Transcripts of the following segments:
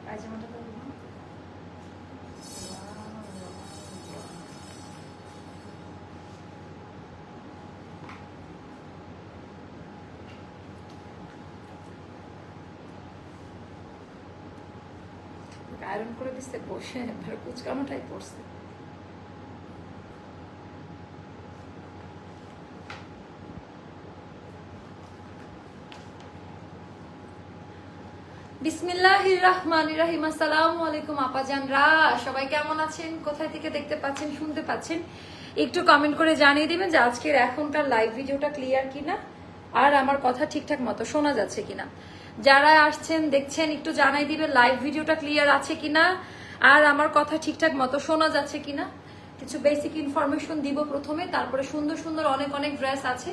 পায়জামাটা তো আয়রন করে দিচ্ছে বসে, কুচকানোটাই পড়ছে। বিসমিল্লাহির রহমানির রহিম। আসসালামু আলাইকুম আপাজানরা, সবাই কেমন আছেন? কোথায় থেকে দেখতে পাচ্ছেন, শুনতে পাচ্ছেন? একটু কমেন্ট করে জানিয়ে দিবেন যে আজকের এখনকার লাইভ ভিডিওটা ক্লিয়ার কিনা, আর আমার কথা ঠিকঠাক মতো শোনা যাচ্ছে কিনা। যারা আসছেন দেখছেন একটু জানাই দিবেন লাইভ ভিডিওটা ক্লিয়ার আছে কিনা, আর আমার কথা ঠিকঠাক মতো শোনা যাচ্ছে কিনা। কিছু বেসিক ইনফরমেশন দিব প্রথমে, তারপরে সুন্দর সুন্দর অনেক অনেক ড্রেস আছে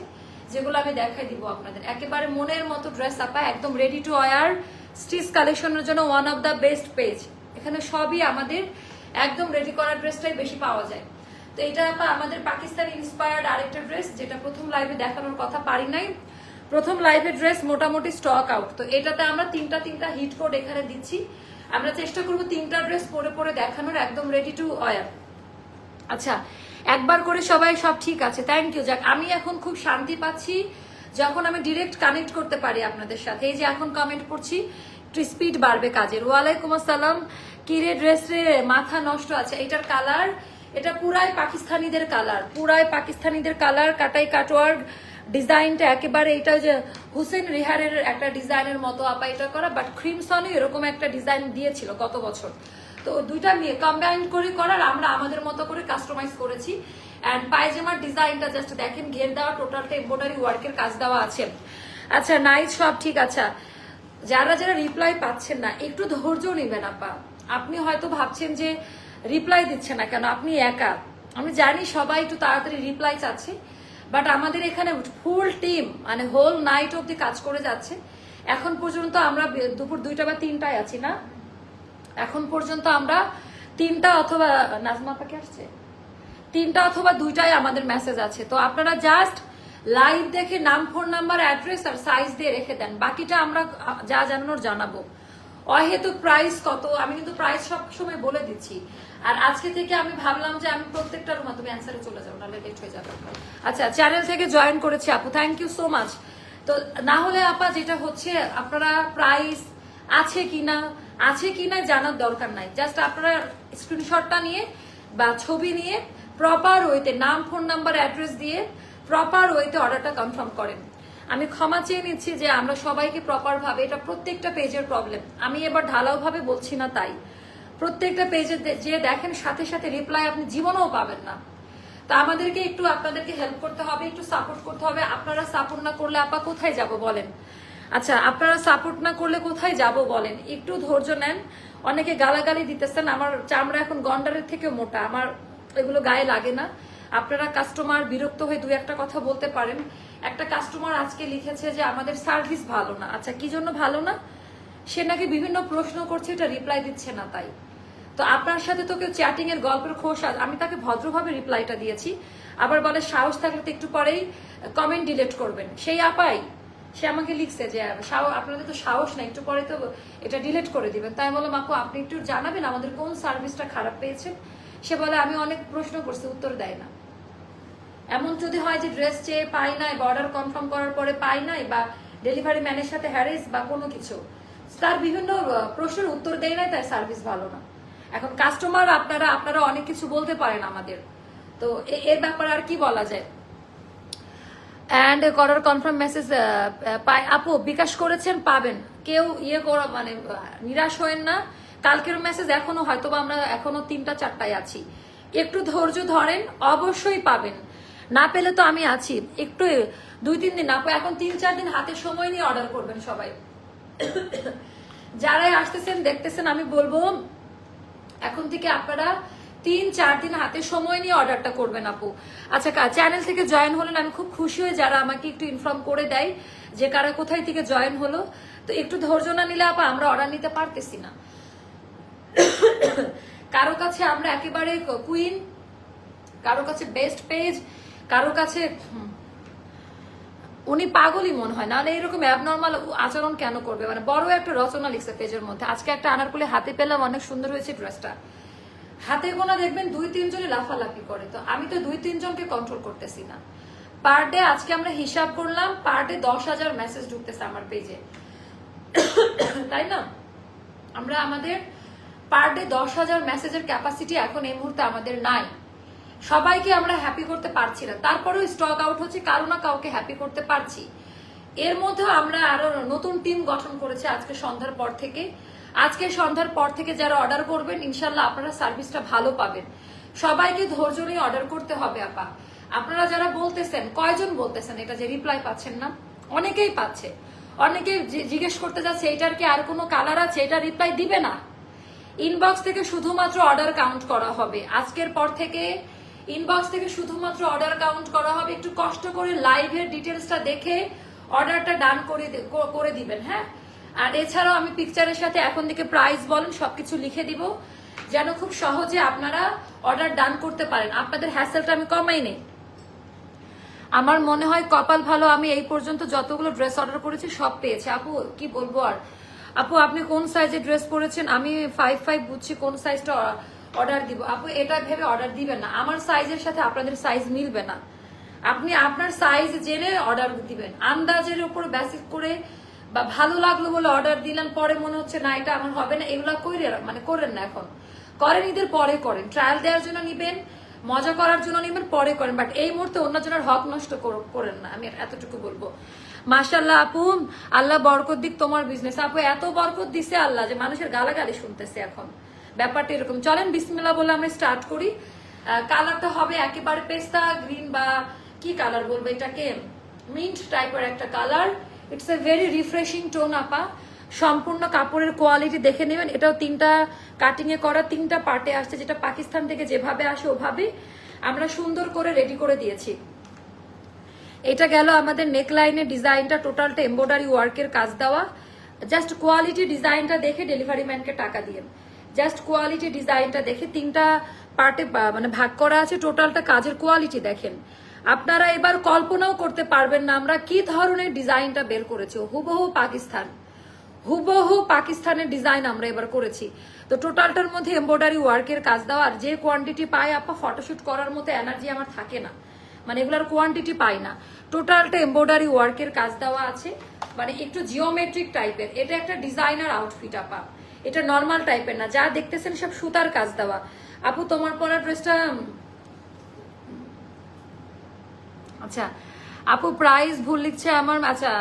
যেগুলো আমি দেখাই দিব আপনাদের। একেবারে মনের মতো ড্রেস আপা, একদম রেডি টু ওয়্যার স্টিচ কালেকশনের জন্য one of the best page. এখানে সবই আমাদের একদম রেডি করা ড্রেসটাই বেশি পাওয়া যায়। তো এটা আপা আমাদের পাকিস্তানি ইন্সপায়ার্ড আরেকটা ড্রেস, যেটা প্রথম লাইভে দেখানোর কথা পারি নাই। প্রথম লাইভে ড্রেস মোটামুটি স্টক আউট। তো এটাতে আমরা তিনটা হিট কোড এখানে দিচ্ছি। আমরা চেষ্টা করবো তিনটা ড্রেস পরে পরে দেখানোর, একদম রেডি টু ওয়্যার। আচ্ছা, একবার করে সবাই সব ঠিক আছে, থ্যাংক ইউ। যাক, আমি এখন খুব শান্তি পাচ্ছি যখন আমি ডিরেক্ট কানেক্ট করতে পারি আপনাদের সাথে। এই যে এখন কমেন্ট পড়ছি, একটু স্পিড বাড়বে কাজের। ওয়ালাইকুম আসসালাম। কিরে ড্রেস রে, মাথা নষ্ট আছে। এটার কালার, এটা পুরাই পাকিস্তানিদের কালার, পুরাই পাকিস্তানিদের কালার, কাটাই কাটওয়ার্ক ডিজাইনটা একেবারে এটা যে হুসেন রিহারের একটা ডিজাইনের মতো আপা এটা করা, বাট ক্রিমসনও এরকম একটা ডিজাইন দিয়েছিল গত বছর। তো দুইটা নিয়ে কম্বাইন করে করার, আমরা আমাদের মতো করে কাস্টমাইজ করেছি। অ্যান্ড পায়জামার ডিজাইনটা জাস্ট দেখেন, ঘের দেওয়া, টোটালটা এমব্রয়ডারি ওয়ার্কের কাজ দেওয়া আছে। আচ্ছা নাইস, সব ঠিক আছে। যারা যারা রিপ্লাই পাচ্ছেন না একটু ধৈর্য নেবেন আপা। আপনি হয়তো ভাবছেন যে রিপ্লাই দিচ্ছে না কেন, আপনি একা। আমি জানি সবাই একটু তাড়াতাড়ি রিপ্লাই চাচ্ছে, বাট আমাদের এখানে ফুল টিম মানে হোল নাইট অব্দি কাজ করে যাচ্ছে। এখন পর্যন্ত আমরা দুপুর 2টা বা 3টায় আছি না, এখন পর্যন্ত আমরা 3টা অথবা নাজমা পাকে আসছে 3টা অথবা 2টায় আমাদের মেসেজ আছে। তো আপনারা জাস্ট লাইভ দেখে নাম, ফোন নাম্বার, অ্যাড্রেস আর সাইজ দিয়ে রেখে দেন, বাকিটা আমরা যা জানানোর জানাবো। অহেতুক প্রাইস কত, আমি কিন্তু প্রাইস সব সময় বলে দিচ্ছি। আর আজকে থেকে আমি ভাবলাম যে আমি প্রত্যেকটার তুমি অ্যান্সারে চলে যাবো, নাহলে লেট হয়ে যাবে। আচ্ছা, চ্যানেল থেকে জয়েন করেছি আপু, থ্যাংক ইউ সো মাচ। তো না হলে আপা যেটা হচ্ছে, আপনারা প্রাইস আছে কিনা জানার দরকার নাই। জাস্ট আপনারা স্ক্রিনশটটা নিয়ে বা ছবি নিয়ে প্রপার ওয়েতে নাম, ফোন নাম্বার, অ্যাড্রেস দিয়ে প্রপার ওয়েতে অর্ডারটা কনফার্ম করেন। আমি ক্ষমা চেয়ে নিচ্ছি যে আমরা সবাইকে প্রপার ভাবে, এটা প্রত্যেকটা পেজের প্রবলেম, আমি এবার ঢালাও ভাবে বলছি না, তাই প্রত্যেকটা পেজে যে দেখেন সাথে সাথে রিপ্লাই আপনি জীবনেও পাবেন না। তা আমাদেরকে একটু আপনাদেরকে হেল্প করতে হবে, একটু সাপোর্ট করতে হবে। আপনারা সাপোর্ট না করলে আপা কোথায় যাব বলেন? আচ্ছা, আপনারা সাপোর্ট না করলে কোথায় যাব বলেন? একটু ধৈর্য নেন। অনেকে গালাগালি দিতেছেন, আমার চামড়া এখন গন্ডারের থেকে মোটা, আমার এগুলো গায়ে লাগে না। আপনারা কাস্টমার বিরক্ত হয়ে 2-1টা কথা বলতে পারেন। একটা কাস্টমার আজকে লিখেছে যে আমাদের সার্ভিস ভালো না। আচ্ছা, কি জন্য ভালো না? সে নাকি বিভিন্ন প্রশ্ন করছে, এটা রিপ্লাই দিচ্ছে না। তাই তো আপনার সাথে তো কেউ চ্যাটিং এর গল্পের খোঁজ, আমি তাকে ভদ্রভাবে রিপ্লাইটা দিয়েছি। আবার বলে সাহস থাকলে তো একটু পরেই কমেন্ট ডিলিট করবেন। সেই আপাই সে আমাকে লিখছে যে আপনাদের তো সাহস না, একটু পরে তো এটা ডিলিট করে দিবেন। তাই বললাম আপু আপনি একটু জানাবেন আমাদের কোন সার্ভিসটা খারাপ পেয়েছেন। সে বলে আমি অনেক প্রশ্ন করছি, উত্তর দেয় না। এমন যদি হয় যে ড্রেস চেয়ে পাই নাই, অর্ডার কনফার্ম করার পরে পাই নাই, বা ডেলিভারি ম্যানের সাথে হ্যারেস বা কোনো কিছু, তার বিভিন্ন প্রশ্নের উত্তর দেয় নাই, তার সার্ভিস ভালো না। এখন কাস্টমার আপনারা অনেক কিছু বলতে পারেন আমাদের, তো এর ব্যাপারে আর কি বলা যায়। অ্যান্ড করার কনফার্ম মেসেজ আপু বিকাশ করেছেন, পাবেন। কেউ করা মানে নিরাশ হয়েন না। কালকের মেসেজ এখনো হয়তো বা আমরা এখনো 3টা-4টায় আছি, একটু ধৈর্য ধরেন, অবশ্যই পাবেন। না পেলে তো আমি আছি, একটু 2-3 দিন, এখন 3-4 দিন হাতে সময় নিয়ে অর্ডার করবেন সবাই। যারাই আসতেছেন দেখতেছেন, আমি বলবো এখন থেকে আপনারা 3-4 দিন হাতে সময় নিয়ে অর্ডারটা করবেন আপু। আচ্ছা, চ্যানেল থেকে জয়েন হলেন, আমি খুব খুশি হই যারা আমাকে একটু ইনফর্ম করে দেয় যে কারা কোথায় থেকে জয়েন হলো। তো একটু ধৈর্য না নিলে আপা আমরা অর্ডার নিতে পারতেছি না। কারো কাছে আমরা একেবারে কুইন, কারো কাছে বেস্ট পেজ, কারো কাছে উনি পাগলই মনে হয়, নাহলে এরকম অ্যাবনর্মাল আচরণ কেন করবে? মানে বড় একটা রচনা লিখছে পেজের মধ্যে। আজকে একটা আনারকলি হাতে পেলাম, অনেক সুন্দর হয়েছে ড্রেসটা। হাতে গোনা দেখবেন 2-3 জনে লাফালাফি করে, তো আমি তো 2-3 জনকে কন্ট্রোল করতেছি না। পার ডে আজকে আমরা হিসাব করলাম, পার ডে 10,000 মেসেজ ঢুকতেছে আমার পেজে, তাই না? আমরা আমাদের পার ডে 10,000 মেসেজের ক্যাপাসিটি এখন এই মুহূর্তে আমাদের নাই। সবাইকে আমরা হ্যাপি করতে পারছি না, তারপরেও স্টক আউট হচ্ছে, কারো না কাউকে হ্যাপি করতে পারছি। এর মধ্যে আমরা আরো নতুন টিম গঠন করেছি আজকে সন্ধ্যার পর থেকে। আজকে সন্ধ্যার পর থেকে যারা অর্ডার করবেন, ইনশাল্লাহ আপনারা সার্ভিসটা ভালো পাবেন। সবাইকে ধৈর্য নিয়ে অর্ডার করতে হবে আপা। আপনারা যারা বলতেছেন, কয়জন বলতেছেন এটা যে রিপ্লাই পাচ্ছেন না? অনেকেই পাচ্ছে। অনেকে জিজ্ঞেস করতে যাচ্ছে এটার কি আর কোনো কালার আছে, এটা রিপ্লাই দিবে না। ইনবক্স থেকে শুধুমাত্র অর্ডার কাউন্ট করা হবে আজকের পর থেকে। ইনবক্স থেকে শুধুমাত্র অর্ডার কাউন্ট করা হবে। একটু কষ্ট করে লাইভের ডিটেলসটা দেখে অর্ডারটা ডান করে দিবেন, হ্যাঁ? আর এছাড়াও আমি পিকচারের সাথে এখন থেকে প্রাইস বলেন সবকিছু লিখে দিব, যেন খুব সহজে আপনারা অর্ডার ডান করতে পারেন। আপনাদের হ্যাসেলটা আমি কমাই নেই। আমার মনে হয় কপাল ভালো, আমি এই পর্যন্ত যতগুলো ড্রেস অর্ডার করেছি সব পেয়েছি। আপু কি বলবো আর, আপু আপনি কোন সাইজের ড্রেস পরেছেন? আমি 5'5" বুঝছি, কোন সাইজটা অর্ডার দিব? আপু এটা ভেবে অর্ডার দিবেন না, আমার সাইজের সাথে আপনাদের সাইজ মিলবে না। আপনি আপনার সাইজ জেনে অর্ডার দিবেন, আন্দাজের উপর বেসিস করে বা ভালো লাগলো বলে অর্ডার দিলেন, পরে মনে হচ্ছে না এটা আমার হবে না, এগুলা করেন না। এখন করেন, ঈদের পরে করেন, ট্রায়াল দেওয়ার জন্য নিবেন, মজা করার জন্য নিবেন, পরে করেন, বাট এই মুহূর্তে অন্যজনের হক নষ্ট করেন না, আমি এতটুকু বলবো। মাশাআল্লাহ আপু, আল্লাহ বরকত দিক তোমার বিজনেস। আপু এত বরকত দিছে আল্লাহ যে মানুষের গালাগালি শুনতেছে এখন, ব্যাপারটা এরকম। চলেন বিসমিল্লাহ বলে আমরা স্টার্ট করি। কালারটা হবে একেবারে পেস্তা গ্রিন, বা কি কালার বলবো এটাকে, মিন্ট টাইপের একটা colour. It's a very refreshing tone আপা। সম্পূর্ণ কাপড়ের কোয়ালিটি দেখে নেবেন। এটাও 3টা কাটিং এ করা, 3টা পার্টে আসছে, যেটা পাকিস্তান থেকে যেভাবে আসে ওভাবে আমরা সুন্দর করে রেডি করে দিয়েছি। এটা গেল আমাদের নেকলাইনের ডিজাইনটা, টোটালটা এমব্রয়ডারি ওয়ার্কের কাজ দেওয়া। জাস্ট কোয়ালিটি ডিজাইনটা দেখে ডেলিভারি ম্যানকে টাকা দিয়েন। জাস্ট কোয়ালিটি ডিজাইনটা দেখে 3টা পার্টে মানে ভাগ করা আছে, টোটালটা কাজের কোয়ালিটি দেখেন। আপনারা এবার কল্পনাও করতে পারবেন না আমরা কি ধরনের ডিজাইনটা বের করেছি। হুবহু পাকিস্তান, হুবহু পাকিস্তানের ডিজাইন আমরা এবার করেছি। তো টোটালটার মধ্যে এমব্রয়ডারি ওয়ার্কের কাজ দেওয়া। আর যে কোয়ান্টিটি পাই আপা, ফটোশুট করার মতো এনার্জি আমার থাকে না, মানে এগুলার কোয়ান্টিটি পাই না। টোটালটা এমব্রয়ডারি ওয়ার্কের কাজ দেওয়া আছে, মানে একটু জিওমেট্রিক টাইপের। এটা একটা ডিজাইনার আউটফিট আপা, এটা নর্মাল টাইপের না। যা দেখতেছেন সব সুতার কাজ দেওয়া। আপু তোমার পরা ড্রেসটা, আচ্ছা আপু প্রাইস ভুল লিখছে আমার। আচ্ছা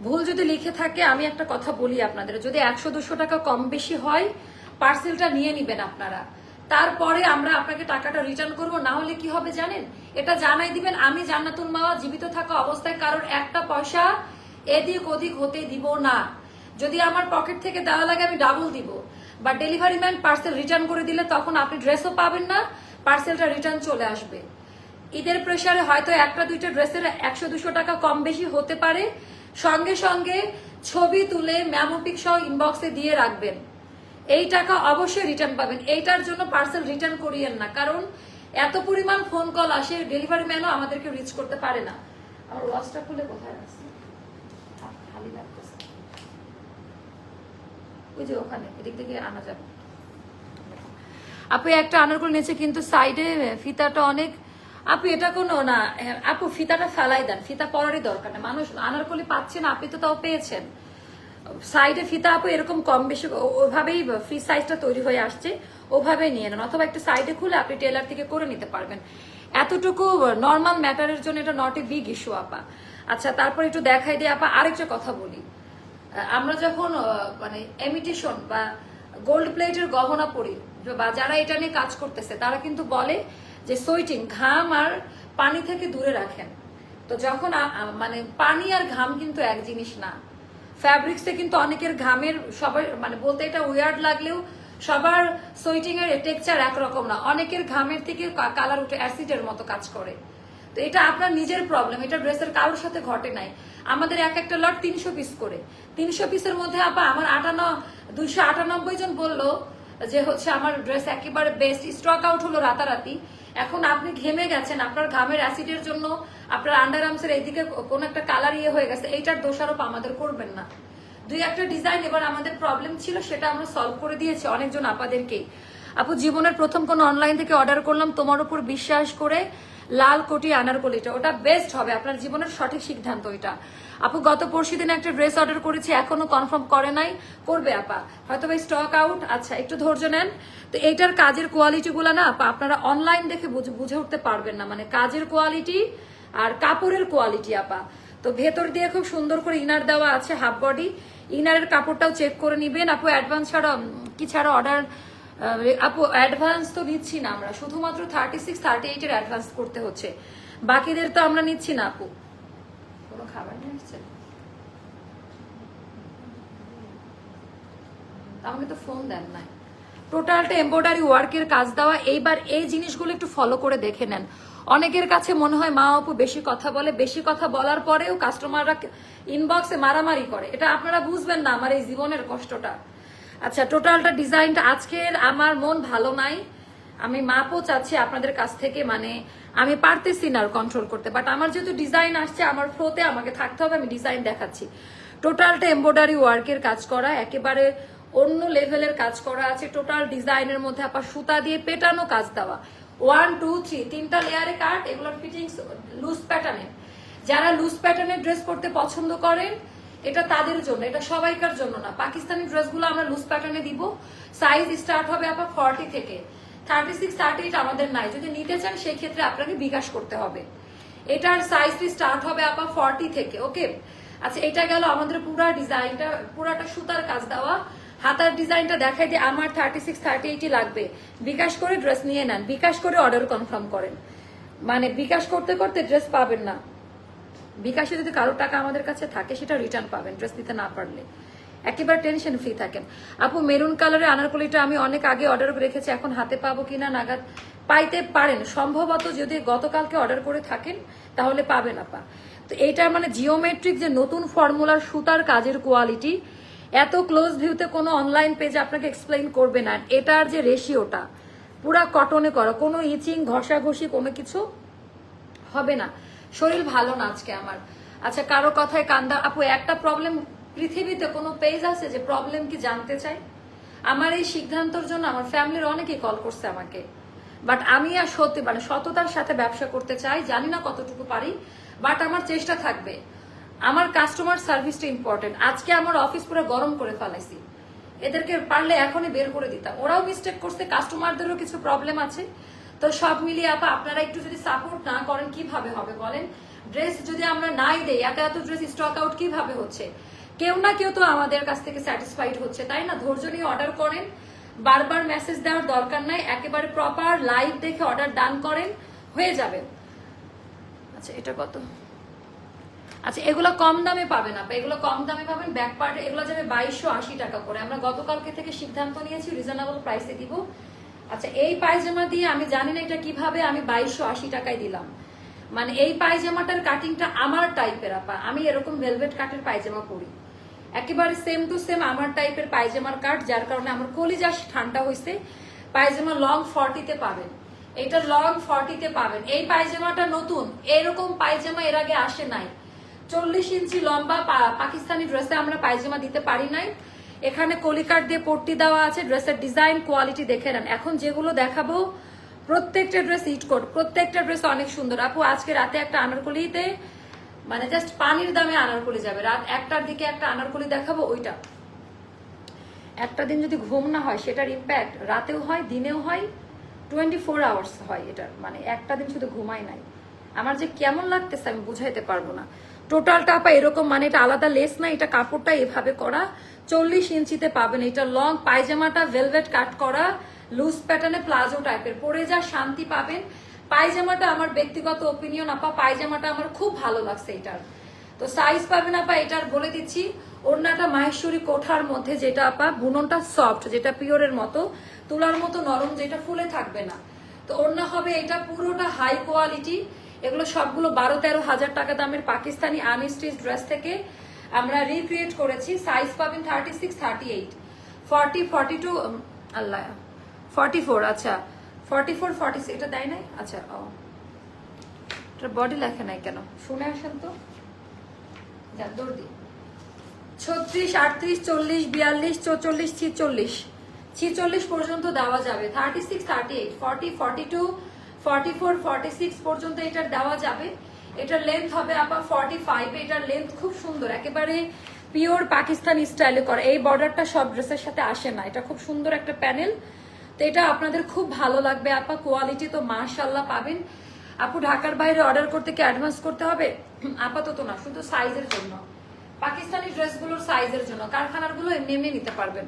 ভুল যদি লিখে থাকে, আমি একটা কথা বলি আপনাদের, যদি 100-200 টাকা কম বেশি হয় পার্সেলটা নিয়ে নিবেন আপনারা, তারপরে আমরা আপনাকে টাকাটা রিটার্ন করব। না হলে কি হবে জানেন, এটা জানাই দিবেন আমি জান্নাতুল মাওয়া জীবিত থাকা অবস্থায় কারোর একটা পয়সা এদিক ওদিক হতে দিব না। যদি আমার পকেট থেকে দেওয়া লাগে আমি ডাবল দিব, বা ডেলিভারি ম্যান পার্সেল রিটার্ন করে দিলে তখন আপনি ড্রেসও পাবেন না, পার্সেলটা রিটার্ন চলে আসবে। ঈদের প্রেসারে হয়তো 1-2টা ড্রেসের 100-200 টাকা কম বেশি হতে পারে, সঙ্গে সঙ্গে ছবি তুলে ম্যামোপিক সহ ইনবক্সে দিয়ে রাখবেন, এই টাকা অবশ্যই রিটার্ন পাবেন। এইটার জন্য পার্সেল রিটার্ন করিয়েন না, কারণ এত পরিমাণ ফোন কল আসে, ডেলিভারি ম্যানও আমাদেরকে রিচ করতে পারে না। আমার ওয়াচটা খুলে কোথায় রাখছি, খালি লাগতেছে, ওই যে ওখানে, এদিক থেকে আনা যাবে। আপু একটা আনারকলি নিচে কিন্তু সাইডে ফিতাটা অনেক, আপু এটা কোনো না আপু, ফিতাটা ফেলাই দেন, ফিতা পরারই দরকার না। মানুষ আনারকলি পাচ্ছেন, আপনি তো তাও পেয়েছেন। সাইডে ফিতা আপু এরকম কম বেশি ওভাবেই ফ্রি সাইজটা তৈরি হয়ে আসছে, ওভাবেই নিয়ে নেন, অথবা একটা সাইডে খুলে আপনি টেলার থেকে করে নিতে পারবেন। এতটুকু নর্মাল ম্যাটারের জন্য এটা নট এ বিগ ইস্যু আপা। আচ্ছা তারপর একটু দেখাই দিয়ে আপা আরেকটা কথা বলি। আমরা যখন মানে এমিটেশন বা গোল্ড প্লেটের গহনা পরি, বা যারা এটা নিয়ে কাজ করতেছে তারা কিন্তু বলে যে সুইটিং, ঘাম আর পানি থেকে দূরে রাখেন। তো যখন মানে পানি আর ঘাম কিন্তু এক জিনিস না। ফ্যাব্রিক্সে কিন্তু অনেকের ঘামের, সবার মানে বলতে এটা উইয়ার্ড লাগলেও সবার সুইটিং এর টেক্সচার একরকম না। অনেকের ঘামের থেকে কালার উঠে অ্যাসিডের মতো কাজ করে। তো এটা আপনার নিজের প্রবলেম, এটা ড্রেসের কারোর সাথে ঘটে নাই। আমাদের একটা লট 300 পিস করে, 300 পিসের মধ্যে আপা আমার 298 জন বললো যে হচ্ছে আমার ড্রেস একেবারে বেস্ট। স্টক আউট হলো রাতারাতি। এখন আপনি ঘেমে গেছেন, আপনার ঘামের অ্যাসিডের জন্য আপনার আন্ডার আর্মসের এইদিকে কোন একটা কালার ইয়ে হয়ে গেছে, এইটার দোষারোপ আমাদের করবেন না। দুই একটা ডিজাইন এবার আমাদের প্রবলেম ছিল, সেটা আমরা সলভ করে দিয়েছি অনেকজন আপাদেরকেই। আপু জীবনের প্রথম কোন অনলাইন থেকে অর্ডার করলাম তোমার উপর বিশ্বাস করে, লাল কোটি আনারকলিটা, ওটা বেস্ট হবে, আপনার জীবনের সঠিক সিদ্ধান্ত ওইটা। আপু গত পরশুদিন একটা ড্রেস অর্ডার করেছি, এখনো কনফার্ম করে নাই, করবে আপা, হয়তো বা স্টক আউট। আচ্ছা একটু ধৈর্য নেন। তো এইটার কাজের কোয়ালিটি গুলা না আপা আপনারা অনলাইন দেখে বুঝে উঠতে পারবেন না, মানে কাজের কোয়ালিটি আর কাপড়ের কোয়ালিটি আপা। তো ভেতর দিয়ে খুব সুন্দর করে ইনার দেওয়া আছে, হাফ বডি। ইনারের কাপড়টাও চেক করে নিবেন আপু। অ্যাডভান্স ছাড়া কি ছাড়া অর্ডার আপু অ্যাডভান্স তো নিচ্ছি না আমরা, শুধুমাত্র 36 38 এর অ্যাডভান্স করতে হচ্ছে, বাকিদের তো আমরা নিচ্ছি না আপু। কোনো খাবার নিয়ে আসছেন? আমাকে তো ফোন দেন নাই। টোটালটা এমব্রয়ডারি ওয়ার্কের কাজ দেওয়া। এইবার এই জিনিসগুলো একটু ফলো করে দেখে নেন। অনেকের কাছে মনে হয় মা আপু বেশি কথা বলে, বেশি কথা বলার পরেও কাস্টমাররা ইনবক্সে মারামারি করে, এটা আপনারা বুঝবেন না আমার এই জীবনের কষ্টটা। আচ্ছা টোটালটা ডিজাইনটা আজকের আমার মন ভালো নাই, আমি মাপও চাচ্ছি আপনাদের কাছ থেকে, মানে আমি পারতেছি না কন্ট্রোল করতে, বাট আমার যেহেতু ডিজাইন আসছে আমার ফ্লোতে আমাকে থাকতে হবে, আমি ডিজাইন দেখাচ্ছি। টোটালটা এমব্রয়ডারি ওয়ার্কের কাজ করা, একেবারে অন্য লেভেলের কাজ করা আছে। টোটাল ডিজাইনের মধ্যে আপনার সুতা দিয়ে পেটানো কাজ দেওয়া, 1 2 3 তিনটা লেয়ারে কাট, এগুলোর ফিটিংস লুজ প্যাটার্নের। যারা লুজ প্যাটার্নের ড্রেস পরতে পছন্দ করেন এটা তাদের জন্য, এটা সবাইকার জন্য না। পাকিস্তানি ড্রেসগুলো আমরা লুজ প্যাটার্নে দিব, সাইজ স্টার্ট হবে আপনার 40 থেকে, 36 38 আমাদের নাই। যদি নিতে চান সেই ক্ষেত্রে আপনাকে বিকাশ করতে হবে। এটার সাইজটি স্টার্ট হবে আপনার 40 থেকে, ওকে। আচ্ছা এটা গেল আমাদের পুরা ডিজাইনটা, পুরাটা সুতার কাজ দেওয়া। হাতার ডিজাইনটা দেখাই দিয়ে আমার 36 38 লাগবে, বিকাশ করে ড্রেস নিয়ে নেন, বিকাশ করে অর্ডার কনফার্ম করেন, মানে বিকাশ করতে করতে ড্রেস পাবেন না। বিকাশে যদি কারো টাকা আমাদের কাছে থাকে সেটা রিটার্ন পাবেন, ড্রেস দিতে না পারলে একেবারে টেনশন ফ্রি থাকেন। আপু মেরুন কালারের আনারকলিটা আমি অনেক আগে অর্ডার করে রেখেছি, এখন হাতে পাবো কিনা নাগাদ পাইতে পারেন, সম্ভবত যদি গতকালকে অর্ডার করে থাকেন তাহলে পাবেন আপা। তো এইটার মানে জিওমেট্রিক যে নতুন ফর্মুলার সুতার কাজের কোয়ালিটি এত ক্লোজ ভিউতে কোনো অনলাইন পেজে আপনাকে এক্সপ্লেইন করবে না। এটার যে রেশিওটা পুরা কটনে করা, কোনো ইচিং ঘষাঘষি কোনো কিছু হবে না। শরীর ভালো না আজকে আমার। আচ্ছা কারো কথায় কান্দা আপু, একটা প্রবলেম পৃথিবীতে কোনো পেজ আছে যে প্রবলেম কি জানতে চাই? আমার এই সিদ্ধান্তর জন্য আমার ফ্যামিলির অনেকেই কল করছে আমাকে, বাট আমি আর সত্যি মানে সততার সাথে ব্যবসা করতে চাই, জানি না কতটুকু পারি, বাট আমার চেষ্টা থাকবে। আমার কাস্টমার সার্ভিসটা ইম্পর্টেন্ট। আজকে আমার অফিস পুরো গরম করে ফেলাইছি, এদেরকে পারলে এখনই বের করে দিতাম, ওরাও মিস্টেক করছে, কাস্টমারদেরও কিছু প্রবলেম আছে। তো সব মিলিয়ে আপা আপনারা একটু যদি সাপোর্ট না করেন কিভাবে হবে বলেন? ড্রেস যদি আমরা নাই দেই, এত এত ড্রেস স্টক আউট কিভাবে হচ্ছে? কেউ না কেউ তো আমাদের কাছ থেকে স্যাটিসফাইড হচ্ছে, তাই না? ধৈর্য নিয়ে অর্ডার করেন, বারবার মেসেজ দেওয়ার দরকার নাই, একেবারে প্রপার লাইভ দেখে অর্ডার ডান করেন, হয়ে যাবে। আচ্ছা এটা কত? আচ্ছা এগুলো কম দামে পাবেন আপা, এগুলো কম দামে পাবেন। ব্যাক পার্টে এগুলো যাবে 2280 টাকা করে। আমরা গতকালকে থেকে সিদ্ধান্ত নিয়েছি রিজনেবল প্রাইসে দিব। আচ্ছা এই পায়জামা দিয়ে আমি জানি না এটা কিভাবে আমি 2280 টাকায় দিলাম, মানে এই পায়জামাটার কাটিংটা আমার টাইপের আপা, আমি এরকম ভেলভেট কাটের পায়জামা পরি, একেবারে সেম টু সেম আমার টাইপের পায়জামার কাট, যার কারণে আমার কলিজা ঠান্ডা হয়েছে। পায়জামা লং 40-তে পাবেন, এটা লং 40-তে পাবেন। এই পায়জামাটা নতুন, এরকম পায়জামা এর আগে আসে নাই। 40 ইঞ্চি লম্বা পাকিস্তানি ড্রেসে আমরা পায়জামা দিতে পারি নাই। এখানে কলিকাট দিয়ে পট্টি দেওয়া আছে, ড্রেসের ডিজাইন কোয়ালিটি দেখে নেন। এখন যেগুলো দেখাবো প্রত্যেকটা ড্রেস হিট কোট, প্রত্যেকটা ড্রেস অনেক সুন্দর আপু। আজকে রাতে একটা আনারকলিতে মানে জাস্ট পানির দামে আনারকলি যাবে, রাত 1টার দিকে একটা আনারকলি দেখাবো, ওইটা একটা দিন যদি ঘুম না হয় সেটার ইম্প্যাক্ট রাতেও হয় দিনেও হয়, 24 আওয়ার্স হয় এটার, মানে একটা দিন শুধু ঘুমাই নাই, আমার যে কেমন লাগতেছে আমি বুঝাইতে পারবো না। টোটালটা আপা এরকম, মানে এটা আলাদা লেস না, এটা কাপড়টা এভাবে করা, 40 ইঞ্চিতে পাবেন। এটা লং পায়জামাটা ভেলভেট কাট করা, লুজ প্যাটার্নে প্লাজো টাইপের, পরে যা শান্তি পাবেন। পায়জামাটা আমার ব্যক্তিগত ওপিনিয়ন আপা, পায়জামাটা আমার খুব ভালো লাগছে এটার। তো সাইজ পাবেন আপা এটার বলে দিচ্ছি, ওড়নাটা মাহেশ্বরী কোঠার মধ্যে, যেটা আপা বুননটা সফট, যেটা পিওরের মতো তুলার মতো নরম, যেটা ফুলে থাকবে না। তো ওড়না হবে এটা পুরোটা হাই কোয়ালিটি। এগুলো সবগুলো 12-13 হাজার টাকা দামের পাকিস্তানি আনস্টিচ ড্রেস থেকে আমরা রিক্রিয়েট করেছি। সাইজ পাবেন 36 38 40 42 আল্লাহ 44, আচ্ছা 44 46 এটা দেয় নাই। আচ্ছা ও এটা বডি লেখা নাই কেন, শুনে আসেন তো। যা দৌড় দি। 36, 38, 40, 42, 44, 46, 46 পর্যন্ত দেওয়া যাবে। 36, 38, 40, 42, 44, 46 পর্যন্ত এটার দেওয়া যাবে। এটার লেন্থ হবে আপা 45। এটার লেন্থ খুব সুন্দর, একেবারে পিওর পাকিস্তানি স্টাইলে করা। এই বর্ডারটা সব ড্রেসের সাথে আসে না, এটা খুব সুন্দর একটা প্যানেল। তো এটা আপনাদের খুব ভালো লাগবে আপা। কোয়ালিটি তো মাশাআল্লাহ পাবেন। আপু ঢাকার বাইরে অর্ডার করতে কি অ্যাডভান্স করতে হবে? আপাতত না, শুধু সাইজের জন্য, পাকিস্তানি ড্রেসগুলোর সাইজের জন্য। কারখানার গুলো এমনি এমনি নিতে পারবেন।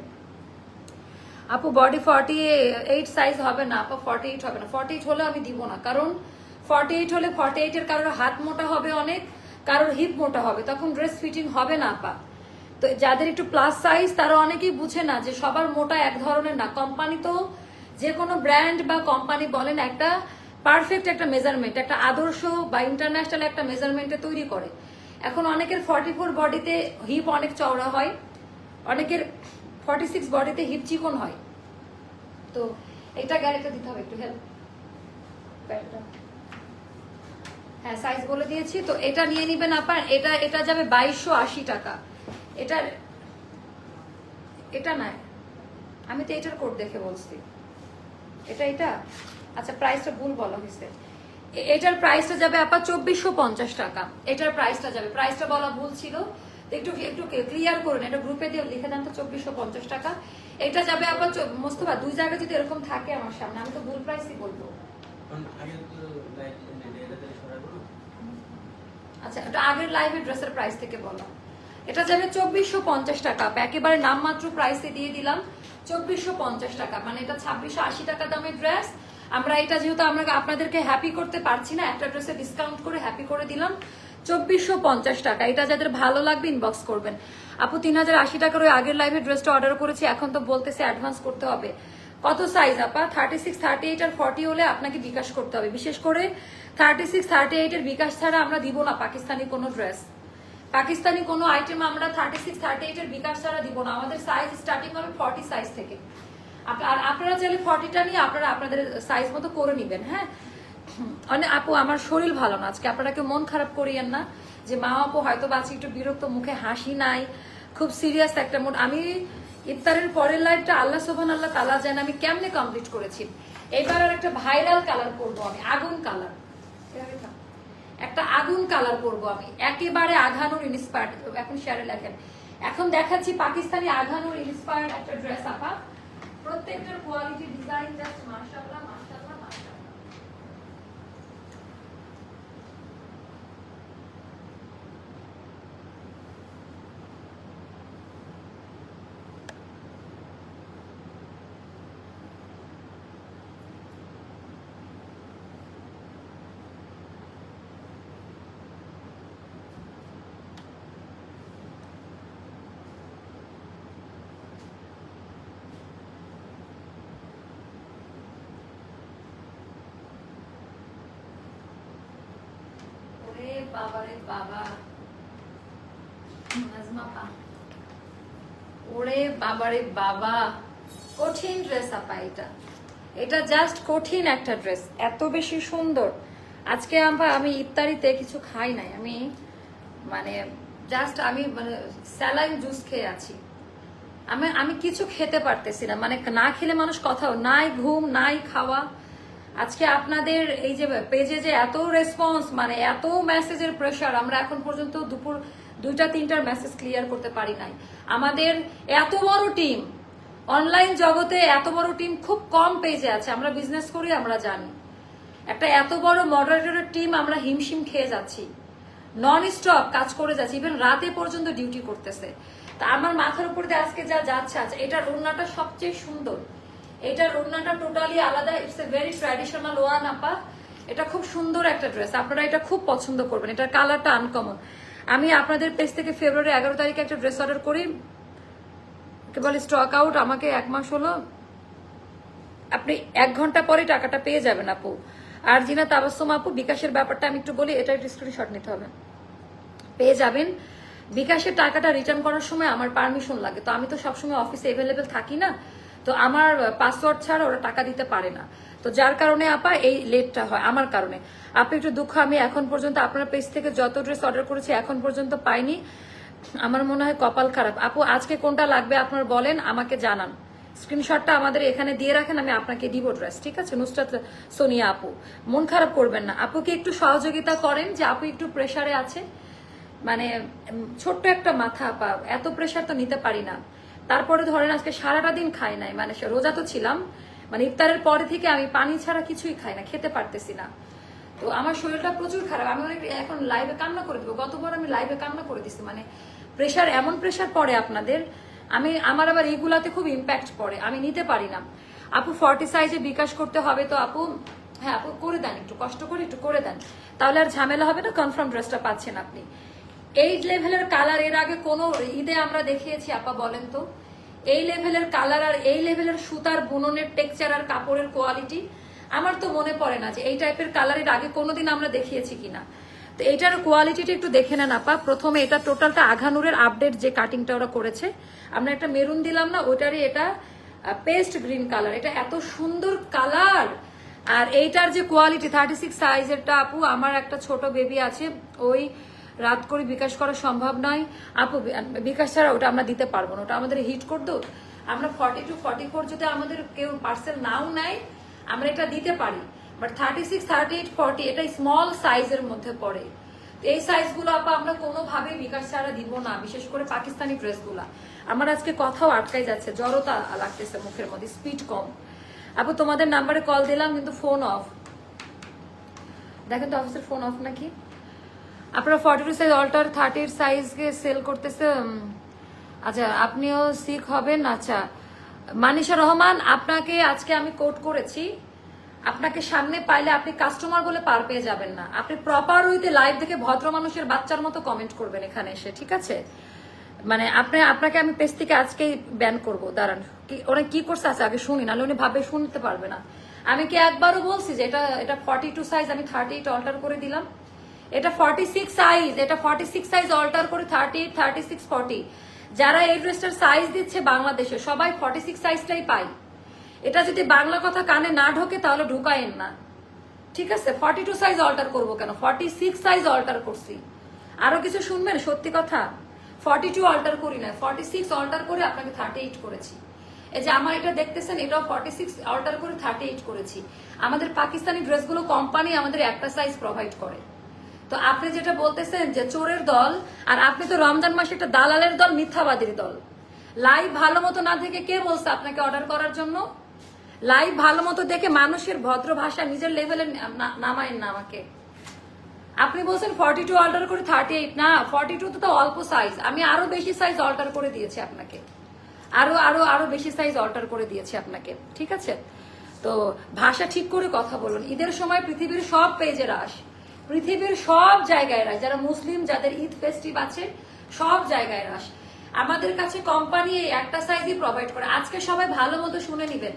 আপু বডি 48 সাইজ হবে না আপা, 48 হবে না। 48 হলে আমি দিব না, কারণ 48 হলে 48 এর কারোর হাত মোটা হবে অনেক, কারোর হিপ মোটা হবে, তখন ড্রেস ফিটিং হবে না আপা। তো যাদের একটু প্লাস সাইজ তারা অনেকেই বুঝে না যে সবার মোটা এক ধরনের না। কোম্পানি তো যে কোনো ব্র্যান্ড বা কোম্পানি বলেন একটা পারফেক্ট একটা মেজারমেন্ট, একটা আদর্শ বা ইন্টারন্যাশনাল একটা মেজারমেন্টে তৈরি করে। এখন অনেকের 44 বডিতে হিপ অনেক চওড়া হয়, অনেকের 46 বডিতে হিপ চিকন হয়। তো এটা গ্যারেন্টি দিতে হবে, একটু হেল্প। হ্যাঁ সাইজ বলে দিয়েছি, তো এটা নিয়ে নিবেন আপা। এটা যাবে 2280 টাকা। এটা নাই, আমি তো এটার কোড দেখে বলছি। এটা আচ্ছা, প্রাইসটা ভুল বলা হয়েছে। এটার প্রাইসটা যাবে আপা 2450 টাকা। এটার প্রাইসটা যাবে, প্রাইসটা বলা ভুল ছিল, একটু ক্লিয়ার করুন। এটা গ্রুপে দিয়ে লিখে দেন তো, 2450 টাকা। এটা যাবে আপা মোস্তফা, দুই জায়গায় যদি এরকম থাকে আমার সামনে, আমি তো ভুল প্রাইসই বলবো। আচ্ছা, এটা আগের লাইভে ড্রেসের প্রাইস থেকে বলো। এটা যাবে 2450 টাকা, একেবারে নামমাত্র প্রাইসে দিয়ে দিলাম 2450 টাকা। মানে এটা 2680 টাকা দামের ড্রেস। আমরা এটা যেহেতু আমরা আপনাদেরকে হ্যাপি করতে পারছি না, একটা ড্রেসে ডিসকাউন্ট করে হ্যাপি করে দিলাম 2450 টাকা। এটা যাদের ভালো লাগবে ইনবক্স করবেন। আপু 3080 টাকার ওই আগের লাইভে ড্রেসটা অর্ডার করেছি, এখন তো বলতেছে অ্যাডভান্স করতে হবে। কত সাইজ আপা? 36, 38 আর 40 হলে আপনাকে বিকাশ করতে হবে। বিশেষ করে 36, 38 এর বিকাশ ছাড়া আমরা দিব না পাকিস্তানি কোনো ড্রেস, পাকিস্তানি কোনো আইটেম আমরা 36, 38 এর বিকাশ ছাড়া দিব না। আমাদের সাইজ স্টার্টিং হবে 40 সাইজ থেকে। আর আপনারা চাইলে 40টা নিয়ে আপনারা আপনাদের সাইজ মতো করে নিবেন। হ্যাঁ, মানে আপু আমার শরীর ভালো না আজকে, আপনারা কেউ মন খারাপ করিয়েন না যে মা আপু হয়তো বাঁচি একটু বিরক্ত, মুখে হাসি নাই, খুব সিরিয়াস একটা মুড। আমি ইফতারের পরের লাইফটা আল্লাহ সুবহানাল্লাহ তাআলা জানেন আমি কেমনে কমপ্লিট করেছি। এবার আর একটা ভাইরাল কালার করবো আমি, আগুন কালার, একটা আগুন কালার করবো আমি, একেবারে আঘানুর ইন্সপায়ার্ড। এখন শেয়ারে লেখেন, এখন দেখাচ্ছি পাকিস্তানি আঘানুর ইন্সপায়ার্ড একটা ড্রেস আপা। প্রত্যেকটার কোয়ালিটি ডিজাইন জাস্ট মাশাআল্লাহ মাশাআল্লাহ মাশাআল্লাহ। বাবারে বাবা, ওরে বাবারে বাবা, কঠিন ড্রেস আপা। এটা জাস্ট কঠিন একটা ড্রেস, এত বেশি সুন্দর। আজকে আমি ইফতারিতে কিছু খাই নাই, আমি মানে জাস্ট আমি মানে স্যালাইন জুস খেয়ে আছি। আমি কিছু খেতে পারতেছি না, মানে না খেলে মানুষ কথাও নাই, ঘুম নাই, খাওয়া। আজকে আপনাদের এই যে পেজে যে এত রেসপন্স, মানে এত মেসেজের প্রেশার, আমরা এখন পর্যন্ত দুপুর 2টা-3টার মেসেজ ক্লিয়ার করতে পারি নাই। আমাদের এত বড় টিম, অনলাইন জগতে এত বড় টিম খুব কম পেজে আছে। আমরা বিজনেস করি, আমরা জানি একটা এত বড় মডারেটরের টিম আমরা হিমশিম খেয়ে যাচ্ছি, নন স্টপ কাজ করে যাচ্ছি, ইভেন রাতে পর্যন্ত ডিউটি করতেছে। তা আমার মাথার উপর দিয়ে আজকে যা যাচ্ছে, আছে এটার ওড়নাটা সবচেয়ে সুন্দর। এটার ওড়নাটা টোটালি আলাদা, it's a very traditional one আপা। এটা খুব সুন্দর একটা ড্রেস, আপনারা এটা খুব পছন্দ করবেন। এটার কালারটা আনকমন। আমি আপনাদের পেজ থেকে ফেব্রুয়ারি 11 তারিখে একটা ড্রেস অর্ডার করি, কেবল স্টক আউট, আমাকে 1 মাস হলো। আপনি 1 ঘন্টা পরে টাকাটা পেয়ে যাবেন আপু। আর জিনা তাবাসসুম আপু, বিকাশের ব্যাপারটা আমি একটু বলি, এটা স্ক্রিনশট নিতে হবে, পেয়ে যাবেন। বিকাশের টাকাটা রিটার্ন করার সময় আমার পারমিশন লাগে, তো আমি তো সবসময় অফিসে অ্যাভেলেবেল থাকি না, তো আমার পাসওয়ার্ড ছাড়া ওরা টাকা দিতে পারে না। তো যার কারণে আপা এই লেটটা হয় আমার কারণে। আপনি একটু দুঃখ, আমি এখন পর্যন্ত আপনার পেজ থেকে যত ড্রেস অর্ডার করেছি এখন পর্যন্ত পাইনি। আমার মনে হয় কপাল খারাপ। আপু আজকে কোনটা লাগবে আপনার বলেন, আমাকে জানান, স্ক্রিনশটটা আমাদের এখানে দিয়ে রাখেন, আমি আপনাকে দিব ড্রেস, ঠিক আছে? নুসরাত সোনিয়া আপু, মন খারাপ করবেন না, আপুকে একটু সহযোগিতা করেন, যে আপু একটু প্রেসারে আছে, মানে ছোট্ট একটা মাথা আপা, এত প্রেসার তো নিতে পারি না। তারপরে ধরেন আজকে সারাটা দিন খাই নাই, মানে রোজা তো ছিলাম, মানে ইফতারের পরে থেকে আমি পানি ছাড়া কিছুই খাই না, খেতে পারতেছি না। তো আমার শরীরটা প্রচুর খারাপ, আমি অনেক এখন লাইভে কান্না করে দেবো, গতবার আমি লাইভে কান্না করে দিচ্ছি, মানে প্রেসার এমন প্রেসার পড়ে আপনাদের, আমার আবার এইগুলাতে খুব ইম্প্যাক্ট পড়ে, আমি নিতে পারি না। আপু 40 সাইজে বিকাশ করতে হবে তো আপু? হ্যাঁ আপু করে দেন, একটু কষ্ট করে একটু করে দেন, তাহলে আর ঝামেলা হবে না, কনফার্ম ড্রেসটা পাচ্ছেন আপনি। এই লেভেলের কালার এর আগে কোন ঈদে আমরা দেখিয়েছি আপা বলেন তো? এই লেভেলের কালার আর এই লেভেলের সুতার বুননের টেক্সচার আর কাপড়ের কোয়ালিটি আমার তো মনে পড়ে না যে এই টাইপের কালারের আগে কোনোদিন আমরা দেখিয়েছি কিনা। তো এইটার কোয়ালিটিটা একটু দেখে নেন আপা। প্রথমে এটা টোটালটা আঘানুরের আপডেট যে কাটিংটা ওরা করেছে, আমরা একটা মেরুন দিলাম না, ওটারই এটা পেস্ট গ্রিন কালার, এটা এত সুন্দর কালার। আর এইটার যে কোয়ালিটি 36 সাইজেরটা আপু, আমার একটা ছোট বেবি আছে, ওই রাত করে বিকাশ করা সম্ভব নয় আপু, বিকাশ ছাড়া ওটা আমরা দিতে পারবো না, ওটা আমাদের হিট করে দো। আমরা 40 to 44 যদি আমাদের কেউ পার্সেল নাও নেয় আমরা এটা দিতে পারি, বাট 36, 38, 40 এটা স্মল সাইজের মধ্যে পড়ে। এই সাইজগুলো আপা আমরা কোনোভাবেই বিকাশ ছাড়া দিব না, বিশেষ করে পাকিস্তানি ড্রেসগুলা। আমার আজকে কথাও আটকাই যাচ্ছে, জড়তা লাগতেছে মুখের মধ্যে, স্পিড কম। আপু তোমাদের নাম্বারে কল দিলাম কিন্তু ফোন অফ, দেখেন তো অফিসের ফোন অফ নাকি। আপনারা 42 সাইজ অল্টার 30 সাইজকে সেল করতেছে। আচ্ছা আপনিও শিখ হবেন। আচ্ছা মানিশা রহমান, আপনাকে আজকে আমি কোট করেছি, আপনাকে সামনে পাইলে আপনি কাস্টমার বলে পার পেয়ে যাবেন না, আপনি প্রপার ওইতে লাইভ দেখে ভদ্র মানুষের বাচ্চার মতো কমেন্ট করবেন এখানে এসে, ঠিক আছে? মানে আপনাকে আমি পেজ থেকে আজকেই ব্যান করবো, দাঁড়ান ওরা কি করছে আছে আগে শুনি, নাহলে উনি ভাবে শুনতে পারবে না। আমি কি একবারও বলছি যে এটা 42 সাইজ আমি 38 অল্টার করে দিলাম? এটা 46 সাইজ, এটা 46 সাইজ অল্টার করে 38, 36, 40। যারা এই ড্রেসটার সাইজ দিচ্ছে বাংলাদেশে সবাই 46 সাইজটাই পাই। এটা যদি বাংলা কথা কানে না ঢোকে তাহলে ঢুকায়েন না, ঠিক আছে? 42 সাইজ অল্টার করবো কেন, 46 সাইজ অল্টার করছি। আরো কিছু শুনবেন সত্যি কথা, 42 অল্টার করি না, 46 অল্টার করে আপনাকে 38 করেছি। এই যে আমার এটা দেখতেছেন, এটাও 46 অল্টার করে 38 করেছি। আমাদের পাকিস্তানি ড্রেসগুলো কোম্পানি আমাদের একটা সাইজ প্রোভাইড করে। তো আপনি যেটা বলতেছেন যে চোরের দল, আর আপনি তো রমজান মাসে একটা দালালের দল, মিথ্যাবাদীর দল। লাইভ ভালো মতো না দেখে কে বলছে আপনাকে অর্ডার করার জন্য? লাইভ ভালো মতো দেখে মানুষের ভদ্র ভাষা নিজের লেভেলে নামায়েন না আমাকে। আপনি বলছেন 42 অল্টার করে 38, না 42 তো অল্প সাইজ, আমি আরো বেশি সাইজ অল্টার করে দিয়েছি আপনাকে, আরো আরো আরো বেশি সাইজ অল্টার করে দিয়েছি আপনাকে, ঠিক আছে? তো ভাষা ঠিক করে কথা বলুন। ঈদের সময় পৃথিবীর সব পেজে রাশ, পৃথিবীর সব জায়গায় রাশ, যারা মুসলিম যাদের ঈদ ফেস্টিভ আছে সব জায়গায় রাশ। আমাদের কাছে কোম্পানি একটা সাইজই প্রোভাইড করে। আজকে সবাই ভালো মতো শুনে নিবেন,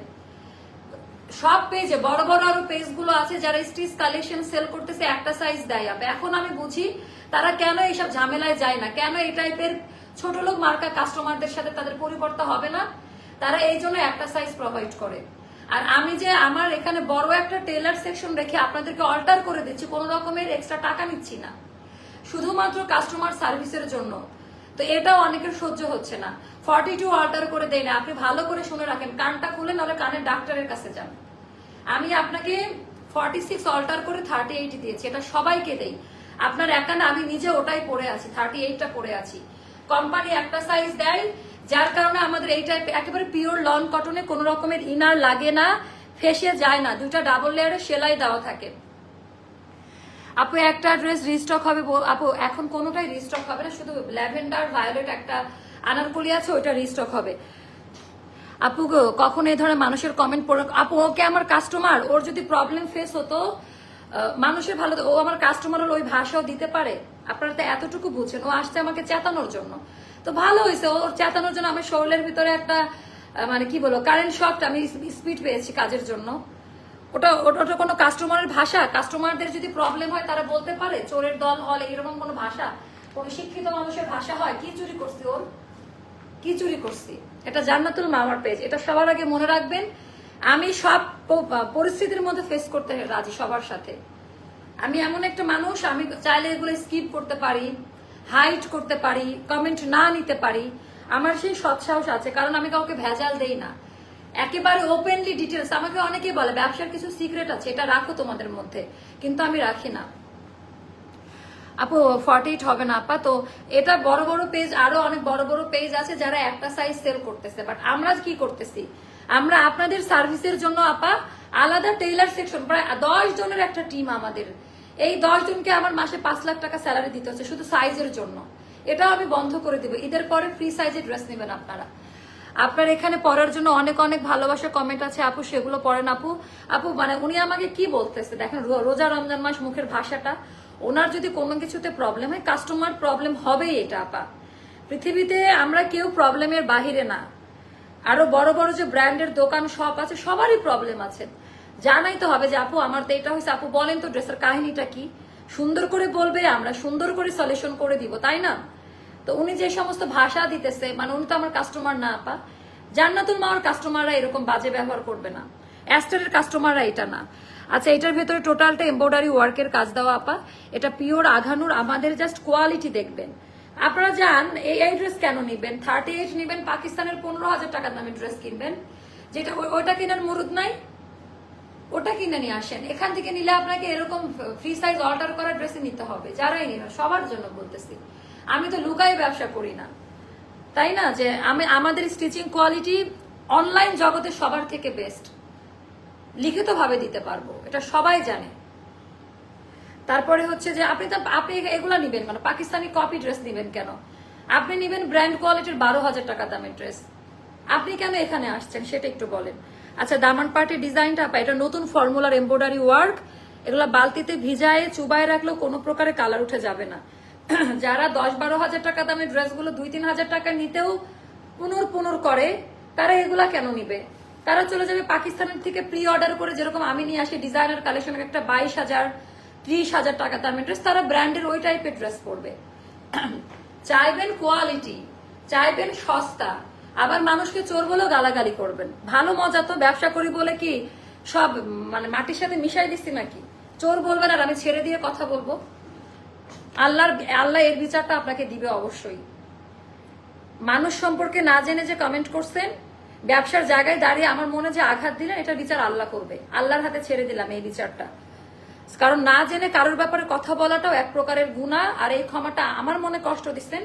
সব পেজে বড় বড় আরো পেজ গুলো আছে যারা স্টিচ কালেকশন সেল করতেছে একটা সাইজ দেয়। এখন আমি বুঝি তারা কেন এইসব ঝামেলায় যায় না, কেন এই টাইপের ছোট লোক মার্কা কাস্টমারদের সাথে তাদের পরিবর্তন হবে না, তারা এই জন্য একটা সাইজ প্রোভাইড করে। আর আমি যে আমার এখানে বড় একটা টেলার সেকশন রেখে আপনাদেরকে অল্টার করে দিচ্ছি, কোনো রকমের এক্সট্রা টাকা নিচ্ছি না, শুধুমাত্র কাস্টমার সার্ভিসের জন্য। তো এটাও অনেকের সহ্য হচ্ছে না, 42 অল্টার করে দেয় না। আপনি ভালো করে শুনে রাখেন, কানটা খুলে নাহলে কানের ডাক্তারের কাছে যান। আমি আপনাকে 46 অল্টার করে 38 দিয়েছি, এটা সবাইকে দেই, আপনার একা না, আমি নিজে ওটাই পরে আছি, 38টা পরে আছি। কোম্পানি একটা সাইজ দেয়, যার কারণে আমাদের এই টাইপ একেবারে পিওর লন কটনে কোনো রকমের ইনার লাগে না, ফেসে যায় না, দুইটা ডাবল লেয়ারের সেলাই দেওয়া থাকে। আপু একটা ড্রেস রিস্টক হবে আপু? এখন কোনোটাই রিস্টক হবে না, শুধু ল্যাভেন্ডার ভায়োলেট একটা আনারকলি আছে, ওইটা রিস্টক হবে। আপু গো কখন এই ধরনের মানুষের কমেন্ট পড়ে? আপু ওকে আমার কাস্টমার, ওর যদি প্রবলেম ফেস হতো, মানুষের ভালো, ও আমার কাস্টমার হলো, ওই ভাষাও দিতে পারে। আপনারা তো এতটুকু বুঝছেন, ও আসছে আমাকে চেতানোর জন্য, তো ভালো হয়েছে, ওর চেতানোর জন্য আমার শরীরের ভিতরে একটা মানে কি বলবো কারেন্ট শকটা আমি স্পিড পেয়েছি কাজের জন্য। ওটা ওটা কোনো কাস্টমারের ভাষা? কাস্টমারদের যদি প্রবলেম হয় তারা বলতে পারে চোরের দল হল, এরকম কোনো ভাষা কোন শিক্ষিত মানুষের ভাষা হয়? কি চুরি করছি ওর, কি চুরি করছি? এটা জান্নাতুল মামার পেজ, এটা সবার আগে মনে রাখবেন। আমি সব পরিস্থিতির মধ্যে ফেস করতে রাজি সবার সাথে। আমি এমন একটা মানুষ, আমি চাইলে এগুলো স্কিপ করতে পারি, হাইড করতে পারি, কমেন্ট না নিতে পারি, আমার সেই সৎসাহস আছে, কারণ আমি কাউকে ভেজাল দেই না, একেবারে ওপেনলি ডিটেলস। আমাকে অনেকেই বলে ব্যবসার কিছু সিক্রেট আছে, এটা রাখো তোমাদের মধ্যে, কিন্তু আমি রাখি না আপু। 48 হবে না আপা। তো এটা বড় বড় পেজ, আরো অনেক বড় বড় পেজ আছে যারা একটা সাইজ সেল করতেছে, বাট আমরা কি করতেছি, আমরা আপনাদের সার্ভিসের জন্য আপা আলাদা টেইলার সেকশন, প্রায় 10 জনের একটা টিম আমাদের। এই 10 জনকে আমার মাসে 5 লাখ টাকা স্যালারি দিতে হচ্ছে শুধু সাইজের জন্য। এটাও আমি বন্ধ করে দিব। ঈদের পরে ফ্রি সাইজের ড্রেস নেবেন আপনারা। আপনার এখানে পড়ার জন্য অনেক অনেক ভালোবাসার কমেন্ট আছে আপু, সেগুলো পড়েন আপু। আপু মানে উনি আমাকে কি বলতেছে দেখেন, রোজা রমজান মাস, মুখের ভাষাটা, ওনার যদি কোনো কিছুতে প্রবলেম হয়, কাস্টমার প্রবলেম হবেই। এটা আপা, পৃথিবীতে আমরা কেউ প্রবলেমের বাহিরে না। আরো বড় বড় যে ব্র্যান্ডের দোকান শপ আছে, সবারই প্রবলেম আছে। জানাই তো হবে যে আপু আমার তো এটা হয়েছে, আপু বলেন তো ড্রেসের কাহিনীটা কি, সুন্দর করে বলবে, আমরা সুন্দর করে সলিউশন করে দিব, তাই না? তো উনি যে সমস্ত ভাষা দিতেছে, মানে উনি তো আমার কাস্টমার না আপা। জান্নাতুল মাওয়ার কাস্টমাররা এরকম বাজে ব্যবহার করবে না, অ্যাস্টারের কাস্টমাররা এটা না। আচ্ছা, এটার ভেতরে টোটালটা এমব্রয়ডারি ওয়ার্কের কাজ দেওয়া আপা, এটা পিওর আঘানুর। আমাদের জাস্ট কোয়ালিটি দেখবেন আপনারা। যান এই ড্রেস কেন নিবেন, 38 নিবেন, পাকিস্তানের 15,000 টাকার দামে ড্রেস কিনবেন, যেটা ওইটা কেনার মুরুদ নাই, ওটা কিনে নিয়ে আসেন। এখান থেকে নিলে আপনাকে এরকম ফ্রি সাইজ অল্টার করা ড্রেসে নিতে হবে, যারাই নিবেন সবার জন্য বলতেছি। আমি তো লুকাই ব্যবসা করি না, তাই না? যে আমাদের স্টিচিং কোয়ালিটি অনলাইন জগতে সবার থেকে বেস্ট, লিখিত ভাবে দিতে পারবো, এটা সবাই জানে। তারপরে হচ্ছে যে আপনি এগুলা নিবেন মানে পাকিস্তানি কপি ড্রেস নিবেন কেন? আপনি নিবেন ব্র্যান্ড কোয়ালিটির 12,000 টাকা দামের ড্রেস। আপনি কেন এখানে আসছেন সেটা একটু বলেন। আচ্ছা, দামান পার্টির ডিজাইনটা আপা, এটা নতুন ফর্মুলার এমব্রয়ডারি ওয়ার্ক। এগুলা বালতিতে ভিজায় চুবায় রাখলেও কোনো প্রকারে কালার উঠে যাবে না। যারা 10-12,000 টাকা দামের ড্রেসগুলো 2-3 হাজার টাকা নিতেও পুনর করে, তারা এগুলা কেন নিবে? তারা চলে যাবে পাকিস্তানের থেকে প্রি অর্ডার করে, যেরকম আমি নিয়ে আসি ডিজাইনার কালেকশন, একটা 22,000 30,000 টাকা দামের ড্রেস, তারা ব্র্যান্ডের ওই টাইপের ড্রেস পরবে। চাইবেন কোয়ালিটি, চাইবেন সস্তা, আবার মানুষকে চোর বলেও গালাগালি করবেন। ভালো মজা তো, ব্যবসা করি বলে কি সব মানে মাটির সাথে মিশাই দিচ্ছি নাকি? চোর বলবেন আর আমি ছেড়ে দিয়ে কথা বলবো? আল্লাহ এর বিচারটা আপনাকে দিবে অবশ্যই। মানুষ সম্পর্কে না জেনে যে কমেন্ট করছেন, ব্যবসার জায়গায় দাঁড়িয়ে আমার মনে যে আঘাত দিলেন, এটা বিচার আল্লাহ করবে। আল্লাহর হাতে ছেড়ে দিলাম এই বিচারটা। কারণ না জেনে কারোর ব্যাপারে কথা বলাটাও এক প্রকারের গুনাহ, আর এই ক্ষমাটা আমার মনে কষ্ট দিচ্ছেন,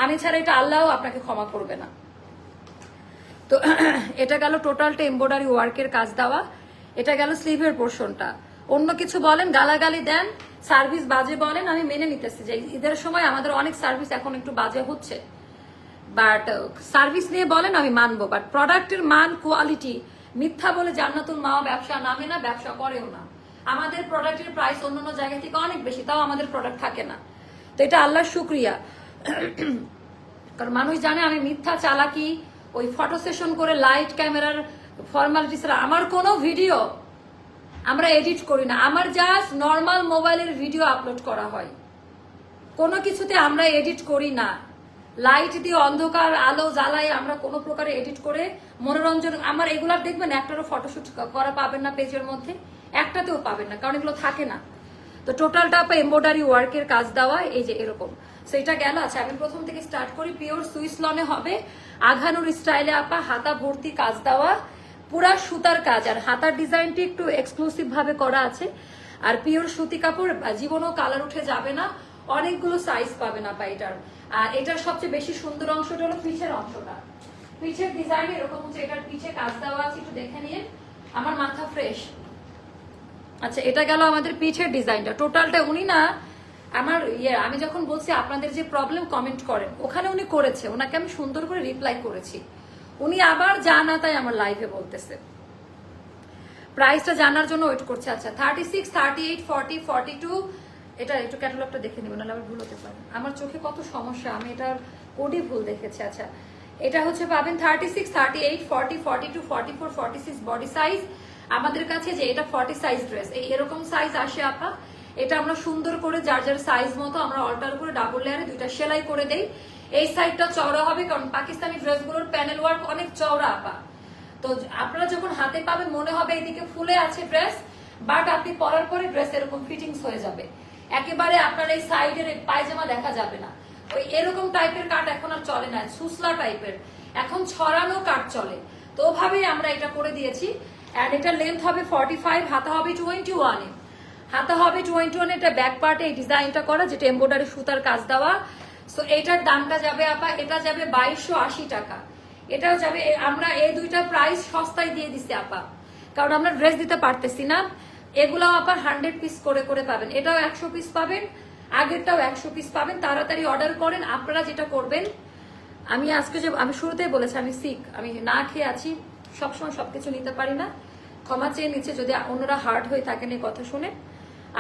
আমি ছাড়া এটা আল্লাহও আপনাকে ক্ষমা করবে না। তো এটা গেল টোটালটা এমব্রয়ডারি ওয়ার্কের কাজ দেওয়া। এটা গেল স্লিভের পোর্শনটা। অন্য কিছু বলেন, গালাগালি দেন, সার্ভিস বাজে বলেন, আমি মেনে নিতেছি যে ঈদের সময় আমাদের অনেক সার্ভিস এখন একটু বাজে হচ্ছে, বাট সার্ভিস নিয়ে বলেন আমি মানবো, বাট প্রোডাক্টের মান কোয়ালিটি মিথ্যা বলে জান্নাতুল মাওয়া ব্যবসা নামে না, ব্যবসা করেও না। আমাদের প্রোডাক্টের প্রাইস অন্যান্য জায়গা থেকে অনেক বেশি, তাও আমাদের প্রোডাক্ট থাকে না। তো এটা আল্লাহর শুকরিয়া, কারণ মানুষ জানে আমি মিথ্যা চালাকি, ওই ফটো সেশন করে লাইট ক্যামেরার ফর্মালিটি ছাড়া আমার কোনো ভিডিও আমরা এডিট করি না। আমার জাস্ট নর্মাল মোবাইলের ভিডিও আপলোড করা হয়, কোনো কিছুতে আমরা এডিট করি না। লাইট দিয়ে অন্ধকার আলো জ্বালাই আমরা কোনো প্রকারে এডিট করে মনোরঞ্জন, আমার এগুলার দেখবেন একটারও ফটোশুট করা পাবেন না পেজের মধ্যে, একটাতেও পাবেন না, কারণ এগুলো থাকে না। তো টোটালটা আপা এমব্রয়ডারি ওয়ার্কের কাজ দেওয়া, এই যে এরকম সেটা গেল। আচ্ছা, আমি প্রথম থেকে স্টার্ট করি। পিওর সুইস লনে হবে, আঘানুর স্টাইলে আপা, হাতা ভর্তি কাজ দেওয়া, পুরা সুতার কাজ, আর হাতার ডিজাইনটি একটু এক্সক্লুসিভ ভাবে করা আছে। আর পিওর সুতি কাপড়, জীবনও কালার উঠে যাবে না, অনেকগুলো সাইজ পাবেন আপা এটার। আর এটার সবচেয়ে বেশি সুন্দর অংশটা হলো পিছের অংশটা, পিছের ডিজাইন এরকম হচ্ছে, এটার পিছে কাজ দেওয়া আছে, একটু দেখে নিয়ে আমার মাথা ফ্রেশ। আচ্ছা, এটা গেল আমাদের পিছের ডিজাইনটা। টোটালটা উনি না আমার আমি যখন বলছি আপনাদের যে প্রবলেম কমেন্ট করেন, ওখানে উনি করেছে, ওনাকে আমি সুন্দর করে রিপ্লাই করেছি, উনি আবার জানা তাই আমার লাইভে বলতেছে। প্রাইসটা জানার জন্য ওয়েট করছে। আচ্ছা, 36, 38, 40, 42, এটা একটু ক্যাটালগটা দেখে নেবেন, নাহলে আবার ভুল হতে পারে। আমার চোখে কত সমস্যা, আমি এটার কোডই ভুল দেখেছি। আচ্ছা, এটা হচ্ছে পাবেন 36, 38, 40, 42, 44, 46 বডি সাইজ। আমাদের কাছে যে এটা 40 সাইজ ড্রেস, এরকম সাইজ আসে আপা। এটা আমরা সুন্দর করে যার যার সাইজ মতো আমরা অল্টার করে ডাবল লেয়ারে 2টা সেলাই করে দেই। এই সাইডটা চওড়া হবে, কারণ পাকিস্তানি ড্রেসগুলোর প্যানেল ওয়ার্ক অনেক চওড়া আপা। তো আপনারা যখন হাতে পাবেন মনে হবে এইদিকে ফুলে আছে ড্রেস, বাট আপনি পরার পরে ড্রেস এরকম ফিটিংস হয়ে যাবে, একেবারে আপনার এই সাইডের পায়জামা দেখা যাবে না। ওই এরকম টাইপের কাট এখন আর চলে না, সুসলা টাইপের, এখন ছড়ানো কাট চলে। তো ওভাবেই আমরা এটা করে দিয়েছি। অ্যান্ড এটা লেন্থ হবে 45, হাতা হবে 21, হাতা হবে 21। এটা ব্যাক পার্টে এই ডিজাইনটা করা, যেটা এমব্রয়ডারি সুতার কাজ দেওয়া। সো এটার দামটা যাবে আপা, এটা যাবে 2280 টাকা। এটাও যাবে, আমরা এই দুইটা প্রাইস সস্তায় দিয়ে দিছি আপা, কারণ আমরা ড্রেস দিতে পারতেছি না। এগুলো আপা 100 পিস করে করে পাবেন, এটাও 100 পিস পাবেন, আগেরটাও 100 পিস পাবেন। তাড়াতাড়ি অর্ডার করেন। আপনারা যেটা করবেন, আমি আজকে যে আমি শুরুতেই বলেছি আমি সিক, আমি না খেয়ে আছি, সবসময় সবকিছু নিতে পারি না, ক্ষমা চেয়ে নিচ্ছে যদি অন্যরা হার্ড হয়ে থাকেন এই কথা শুনে।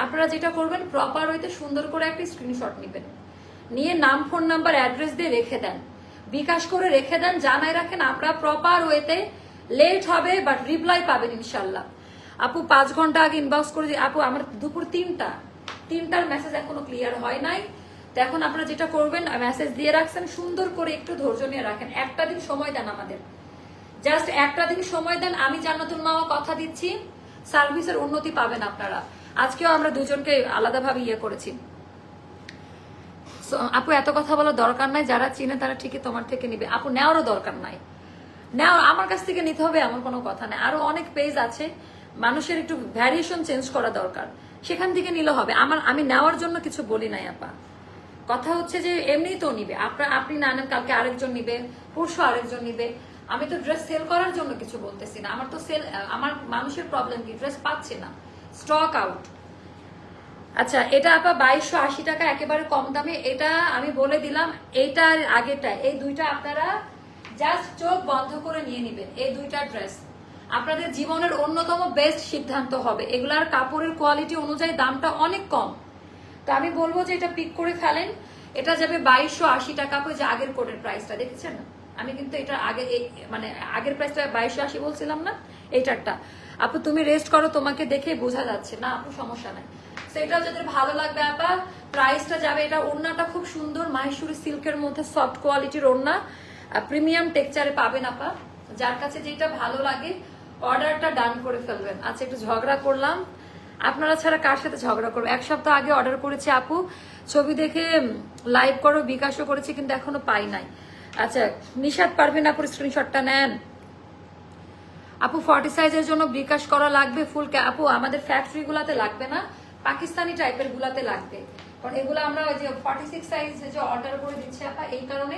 আপনারা যেটা করবেন, প্রপার ওয়েতে সুন্দর করে একটা স্ক্রিনশট নেবেন, নিয়ে নাম, ফোন নাম্বার, অ্যাড্রেস দিয়ে রেখে দেন, বিকাশ করে রেখে দেন, জানাই রাখেন। আমরা প্রপার ওয়েতে, লেট হবে বাট রিপ্লাই পাবেন ইনশাল্লাহ। আপু 5 ঘন্টা আগে ইনবক্স করে দিই, আপু আমার দুপুর 3টার মেসেজ এখনো ক্লিয়ার হয় নাই। তো এখন আপনারা যেটা করবেন, মেসেজ দিয়ে রাখছেন, সুন্দর করে একটু ধৈর্য নিয়ে রাখেন, একটা দিন সময় দেন আমাদের, জাস্ট একটা দিন সময় দেন। আমি জান্নাতুল মাওয়া কথা দিচ্ছি, সার্ভিসের উন্নতি পাবেন আপনারা। আজকেও আমরা দুজনকে আলাদাভাবে ইয়ে করেছি। আপু এত কথা বলার দরকার নাই, যারা চিনে তারা ঠিকই তোমার থেকে নিবে। আপু নেওয়ারও দরকার নাই, নেওয়ার আমার কাছ থেকে নিতে হবে এমন কোনো কথা নাই। আরো অনেক পেজ আছে, মানুষের একটু ভ্যারিয়েশন চেঞ্জ করা দরকার, সেখান থেকে নিলে হবে। আমি নেওয়ার জন্য কিছু বলি নাই আপা, কথা হচ্ছে যে এমনি তো নিবে, আপনি না নেন, কালকে আরেকজন নিবে, পরশু আরেকজন নিবে। আমি তো ড্রেস সেল করার জন্য কিছু বলতেছি না, আমার তো সেল, আমার মানুষের প্রবলেম কি, ড্রেস পাচ্ছে না, স্টক আউট। আচ্ছা, এটা আপা 2280 টাকা, একেবারে কম দামে। এটা আমি বলে দিলাম, এইটার আগেটা, এই দুইটা আপনারা জাস্ট চোখ বন্ধ করে নিয়ে নিবেন। এই দুইটা ড্রেস আপনাদের জীবনের অন্যতম বেস্ট সিদ্ধান্ত হবে। এগুলার কাপড়ের কোয়ালিটি অনুযায়ী দামটা অনেক কম। তো আমি বলবো যে এটা পিক করে ফেলেন। এটা যাবে 2280 টাকা। যে আগের কোডের প্রাইসটা দেখেছেন, আমি কিন্তু এটা আগে মানে আগের প্রাইসটা 2280 বলছিলাম না, এইটারটা। আপু তুমি রেস্ট করো, তোমাকে দেখে বোঝা যাচ্ছে না। আপু সমস্যা নাই, সেটাও যাদের ভালো লাগবে আপা, প্রাইসটা যাবে। এটা ওড়নাটা খুব সুন্দর, মাহেশ্বরী সিল্কের মধ্যে সফট কোয়ালিটির ওড়না, প্রিমিয়াম টেক্সচারে পাবেন আপা। যার কাছে যেটা ভালো লাগে অর্ডারটা ডান করে ফেলবেন। আচ্ছা, একটু ঝগড়া করলাম, আপনারা ছাড়া কার সাথে ঝগড়া করবো? 1 সপ্তাহ আগে অর্ডার করেছি আপু, ছবি দেখে লাইভ করো, বিকাশও করেছি, কিন্তু এখনো পাই নাই। আচ্ছা, নিশাদ পারবেন আপুর স্ক্রিনশটটা নেন। আপু 40 সাইজের জন্য বিকাশ করা লাগবে ফুল? আপু আমাদের ফ্যাক্টরি গুলাতে লাগবে না, পাকিস্তানি টাইপের গুলাতে লাগবে, কারণ এগুলো আমরা ওই যে 46 সাইজ যে অর্ডার করে দিচ্ছি আপা, এই কারণে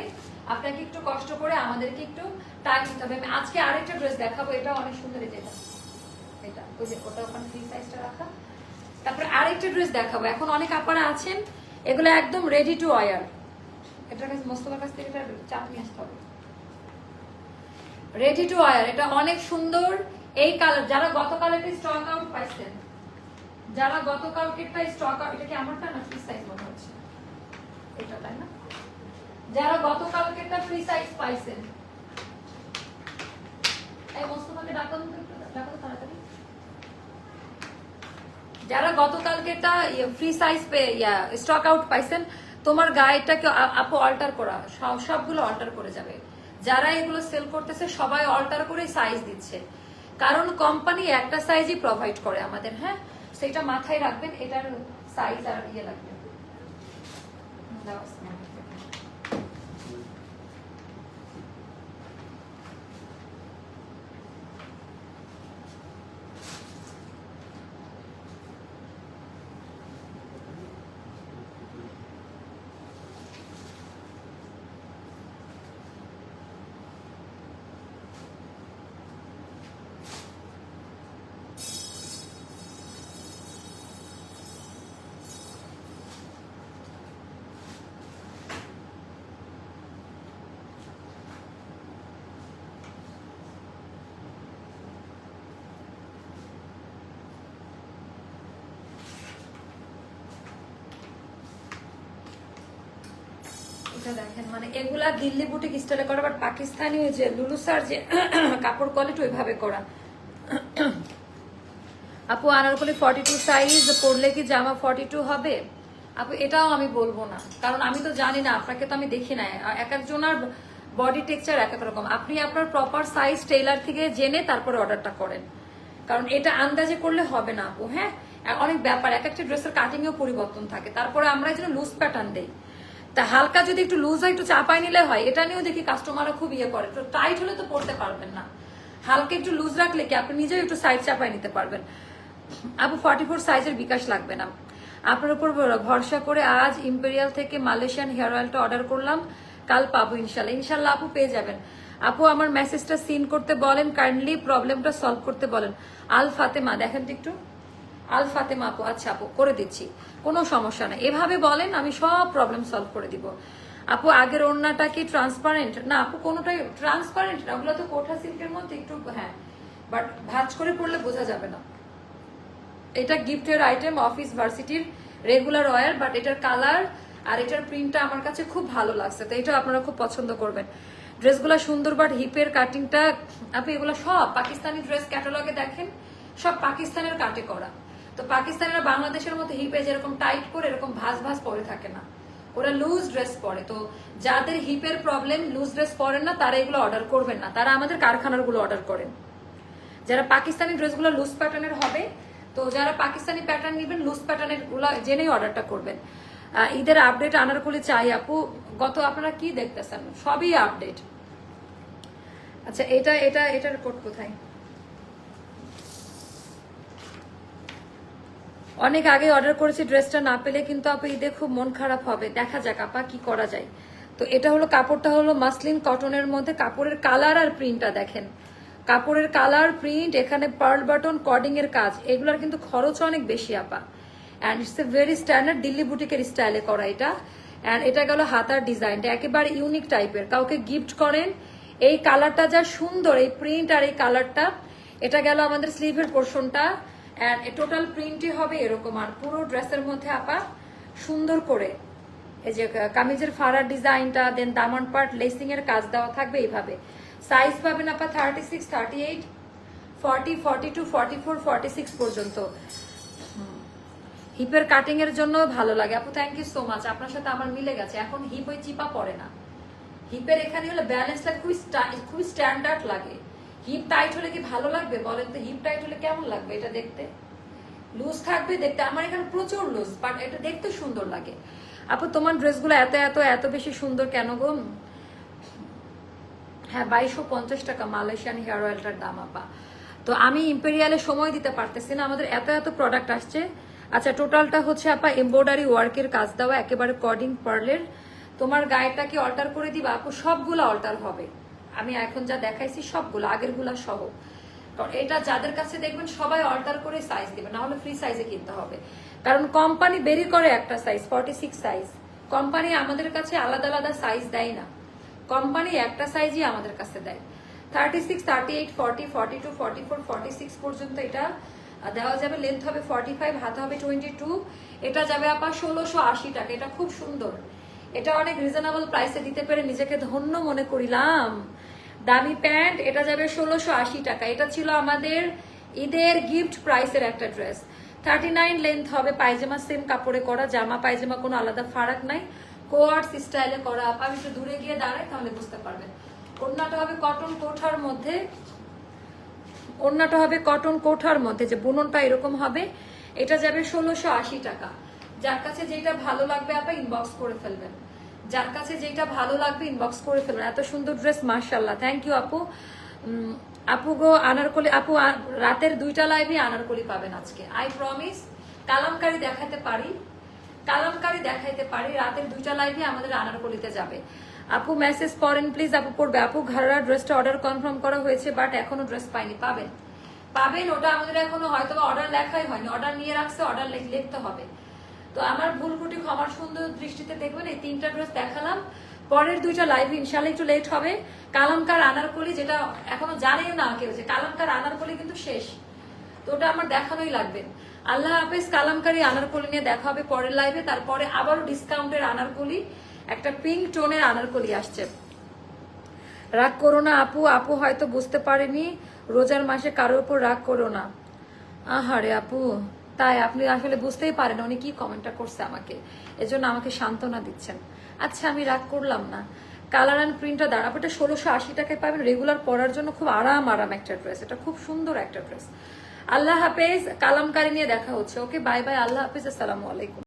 আপনাকে একটু কষ্ট করে আমাদেরকে একটু টাইম দিতে হবে। আমি আজকে আরেকটা ড্রেস দেখাবো, এটা অনেক সুন্দর, যেটা এটা ওই যে ওটা ওখানে ফ্রি সাইজটা রাখা। তারপরে আরেকটা ড্রেস দেখাবো, এখন অনেক আপনারা আছেন, এগুলো একদম রেডি টু ওয়্যার। এটার কাছে মোস্তফার কাছ থেকে চাপ নিয়ে আসতে হবে, রেডি টু ওয়্যার। এটা অনেক সুন্দর, এই কালার। যারা গতকালকে স্টক আউট পাইছেন, যারা গতকালকেরটা স্টক আউট, এটা কি আমারটা না ফ্রি সাইজ মনে হচ্ছে এটা, তাই না? যারা গতকালকেরটা ফ্রি সাইজ পাইছেন, এই মোস্তফাকে ডাকুন তাড়াতাড়ি। যারা গতকালকেরটা ফ্রি সাইজ স্টক আউট পাইছেন, তোমার গায়েটাকে আপু অল্টার করা, সবগুলো অল্টার করে যাবে। যারা এগুলো সেল করতেছে সবাই অল্টার করে সাইজ দিচ্ছে, কারণ কোম্পানি একটা সাইজই প্রোভাইড করে আমাদের। হ্যাঁ, সেটা মাথায় রাখবেন, এটার সাইজ আর লাগবে। দেখেন, মানে এগুলা দিল্লি বুটিক স্টাইলে করা, বাট পাকিস্তানি ওই যে লুলুসার যে কাপড় কোয়ালিটি ওইভাবে করা। আপু আনারকলি 42 সাইজ পরলে কি জামা 42 হবে? আপু এটাও আমি বলবো না, কারণ আমি তো জানি না, আপনাকে তো আমি দেখি না, এক একজনের বডি টেক্সচার এক এক রকম। আপনি আপনার প্রপার সাইজ টেইলার থেকে জেনে তারপরে অর্ডারটা করেন, কারণ এটা আন্দাজে করলে হবে না আপু। হ্যাঁ, অনেক ব্যাপার, এক একটা ড্রেসের কাটিং এও পরিবর্তন থাকে। তারপরে আমরা এই জন্য লুজ প্যাটার্ন দেই, তা হালকা যদি একটু লুজ হয় একটু চাপাই নিলে হয়। এটা নিয়েও দেখি কাস্টমাররা খুব ইয়ে করে, তো টাইট হলে তো পড়তে পারবেন না, হালকা একটু লুজ রাখলে কি আপনি নিজেও একটু সাইড চাপাই নিতে পারবেন। আপু 44 সাইজের বিকাশ লাগবে না, আপনার উপর ভরসা করে আজ ইম্পেরিয়াল থেকে মালয়েশিয়ান হেয়ার অয়েলটা অর্ডার করলাম, কাল পাবো ইনশাল্লাহ। ইনশাল্লাহ আপু পেয়ে যাবেন। আপু আমার মেসেজটা সিন করতে বলেন, কাইন্ডলি প্রবলেমটা সলভ করতে বলেন। আল ফাতেমা, দেখেন তো একটু, আল ফাতেমা আপু। আচ্ছা আপু করে দিচ্ছি, কোনো সমস্যা নেই, এভাবে বলেন আমি সব প্রবলেম সলভ করে দিব। আপু আগের ওড়নাটা কি ট্রান্সপারেন্ট? না আপু কোনোটাই ট্রান্সপারেন্ট না, ওগুলো তো কোঠা সিল্কের মধ্যে একটু, হ্যাঁ, বাট ভাঁজ করে পড়লে বোঝা যাবে না। এটা গিফটের আইটেম, অফিস ভার্সিটির রেগুলার ওয়্যার, বাট এটার কালার আর এটার প্রিন্টটা আমার কাছে খুব ভালো লাগছে, তো এটা আপনারা খুব পছন্দ করবেন। ড্রেসগুলো সুন্দর, বাট হিপের কাটিংটা আপনি এগুলো সব পাকিস্তানি ড্রেস ক্যাটালগে দেখেন, সব পাকিস্তানের কাটে করা। তো পাকিস্তানিরা বাংলাদেশের মতো হিপে যেরকম টাইট করে এরকম ভাঁজ ভাঁজ পরে থাকে না, ওরা লুজ ড্রেস পরে। তো যাদের হিপের প্রবলেম, লুজ ড্রেস পরেন না, তারা এগুলো অর্ডার করবেন না, তারা আমাদের কারখানার গুলো অর্ডার করেন। যারা পাকিস্তানি ড্রেসগুলো লুজ প্যাটার্নের হবে, তো যারা পাকিস্তানি প্যাটার্ন নেবেন লুজ প্যাটার্নের গুলো জেনেই অর্ডারটা করবেন। ঈদের আপডেট আনারকলি চাই আপু, গত আপনারা কি দেখতেছেন সবই আপডেট। আচ্ছা এটার কোড কোথায়? অনেক আগে অর্ডার করেছি, ড্রেসটা না পেলে কিন্তু আপু ঈদে খুব মন খারাপ হবে, দেখা যাক আপা কি করা যায়। তো এটা হলো কাপড়টা হলো মাসলিন কটনের মধ্যে, কাপড়ের কালার আর প্রিন্টটা দেখেন, কাপড়ের কালার প্রিন্ট, এখানে পার্ল বাটন কর্ডিং এর কাজ, এগুলোর কিন্তু খরচ অনেক বেশি আপা। And it's a very standard Delhi বুটিকের স্টাইলে করা এটা। অ্যান্ড এটা গেল হাতার ডিজাইনটা একেবারে ইউনিক টাইপের, কাউকে গিফট করেন। এই কালারটা যা সুন্দর, এই প্রিন্ট আর এই কালারটা। এটা গেল আমাদের স্লিভের পোর্শনটা, অ্যান্ড টোটাল প্রিন্টই হবে এরকম। আর পুরো ড্রেসের মধ্যে আপা সুন্দর করে এই যে কামিজের ফাড়ার ডিজাইনটা, দেন দামান পার্ট লেসিং এর কাজ দেওয়া থাকবে এইভাবে। সাইজ পাবেন আপা 36, 38, 40, 42, 44, 46 পর্যন্ত। হিপের কাটিং এর জন্য ভালো লাগে আপু, থ্যাংক ইউ সো মাচ, আপনার সাথে আমার মিলে গেছে। এখন হিপ ওই চিপা পড়ে না, হিপের এখানে হলে ব্যালেন্স লাগে, খুবই স্ট্যান্ডার্ড লাগে। হিপ টাইট হলে কি ভালো লাগবে বলেন তো? হিপ টাইট হলে কেমন লাগবে এটা দেখতে? লুজ থাকবে দেখতে, আমার এখানে প্রচুর লুজ, বাট এটা দেখতে সুন্দর লাগে। আপু তোমার ড্রেসগুলো এত এত এত বেশি সুন্দর কেন গো? হ্যাঁ 2250 টাকা মালয়েশিয়ান হেয়ার অয়েলটার দাম আপা। তো আমি ইম্পেরিয়ালে সময় দিতে পারতেছি না, আমাদের এত এত প্রোডাক্ট আসছে। আচ্ছা টোটালটা হচ্ছে আপা এমব্রয়ডারি ওয়ার্কের কাজ দেওয়া, একেবারে কর্ডিং পার্লের। তোমার গায়েটা কি অল্টার করে দিবা আপু? সবগুলো অল্টার হবে, আমি এখন যা দেখাইছি সবগুলো আগেরগুলা সহ। কারণ এটা যাদের কাছে দেখবেন সবাই অল্টার করে সাইজ দিবে, না হলে ফ্রি সাইজে কিনতে হবে। কারণ কোম্পানি বেরি করে একটা সাইজ 46 সাইজ, কোম্পানি আমাদের কাছে আলাদা আলাদা সাইজ দেয় না, কোম্পানি একটা সাইজই আমাদের কাছে দেয়। 36, 38, 40, 42, 44, 46 পর্যন্ত এটা দেওয়া যাবে। লেন্থ হবে 45, হাতে হবে 22। এটা যাবে আপা 1680 টাকা। এটা খুব সুন্দর, এটা অনেক রিজনেবল প্রাইসে দিতে পেরে নিজেকে ধন্য মনে করিলাম। দামি প্যান্ট, এটা যাবে 1680 টাকা। এটা ছিল আমাদের ঈদের গিফট প্রাইসের একটা ড্রেস। 39 লেন্থ হবে, পায়জামা সেম কাপড়ে করা, জামা পায়জামা কোনো আলাদা ফারাক নাই, কোয়ার্টস স্টাইলে করা। আপা আমি একটু দূরে গিয়ে দাঁড়াই তাহলে বুঝতে পারবেন। ওড়নাটা হবে কটন কোঠার মধ্যে, ওড়নাটা হবে কটন কোঠার মধ্যে, যে বুননটা এরকম হবে। এটা যাবে 1680 টাকা। যার কাছে যেটা ভালো লাগবে আপা ইনবক্স করে ফেলবেন, যার কাছে যেটা ভালো লাগবে ইনবক্স করে ফেলবেন। এত সুন্দর ড্রেস, মাশাআল্লাহ, থ্যাংক ইউ আপু। আপু গো আনারকলি আপু, রাতের 2টা লাইভে আনারকলি পাবেন আজকে, আই প্রমিস। কালামকারী দেখাতে পারি, কালামকারী দেখাইতে পারি, রাতের 2টা লাইভে আমাদের আনারকলিতে যাবে। আপু মেসেজ পড়েন প্লিজ, আপু পড়বে। আপু ঘাড়া ড্রেসটা অর্ডার কনফার্ম করা হয়েছে, বাট এখনো ড্রেস পাইনি, পাবেন পাবেন। ওটা আমাদের এখনো হয়তো অর্ডার লেখাই হয়নি, অর্ডার নিয়ে রাখছে, অর্ডার লিখতে হবে। তো আমার ভুল ত্রুটি ক্ষমার সুন্দর দৃষ্টিতে দেখবেন। এই 3টা ড্রেস দেখালাম, পরের 2টা লাইভ ইনশাল্লাহ একটু লেট হবে। কালামকার আনারকলি যেটা এখনো জানেই না কেউ, যে কালামকার আনারকলি কিন্তু শেষ, তো ওটা আমার দেখানোই লাগবে। আল্লাহ হাফেজ। কালামকারী আনারকলি নিয়ে দেখা হবে পরের লাইভে। তারপরে আবারও ডিসকাউন্টের আনারকলি, একটা পিঙ্ক টোনের আনারকলি আসছে। রাগ করো না আপু, আপু হয়তো বুঝতে পারেনি, রোজার মাসে কারোর উপর রাগ করো না। আহারে আপু, তাই আপনি আসলে বুঝতেই পারেন উনি কি কমেন্টটা করছে আমাকে, এজন্য আমাকে সান্ত্বনা দিচ্ছেন। আচ্ছা আমি রাগ করলাম না, কালার অ্যান্ড প্রিন্টটা দাঁড়াবো, এটা 1680 টাকায় পাবেন। রেগুলার পরার জন্য খুব আরাম একটা ড্রেস, এটা খুব সুন্দর একটা ড্রেস। আল্লাহ হাফেজ, কালামকারী নিয়ে দেখা হচ্ছে। ওকে, বাই বাই, আল্লাহ হাফেজ, আসসালামু আলাইকুম।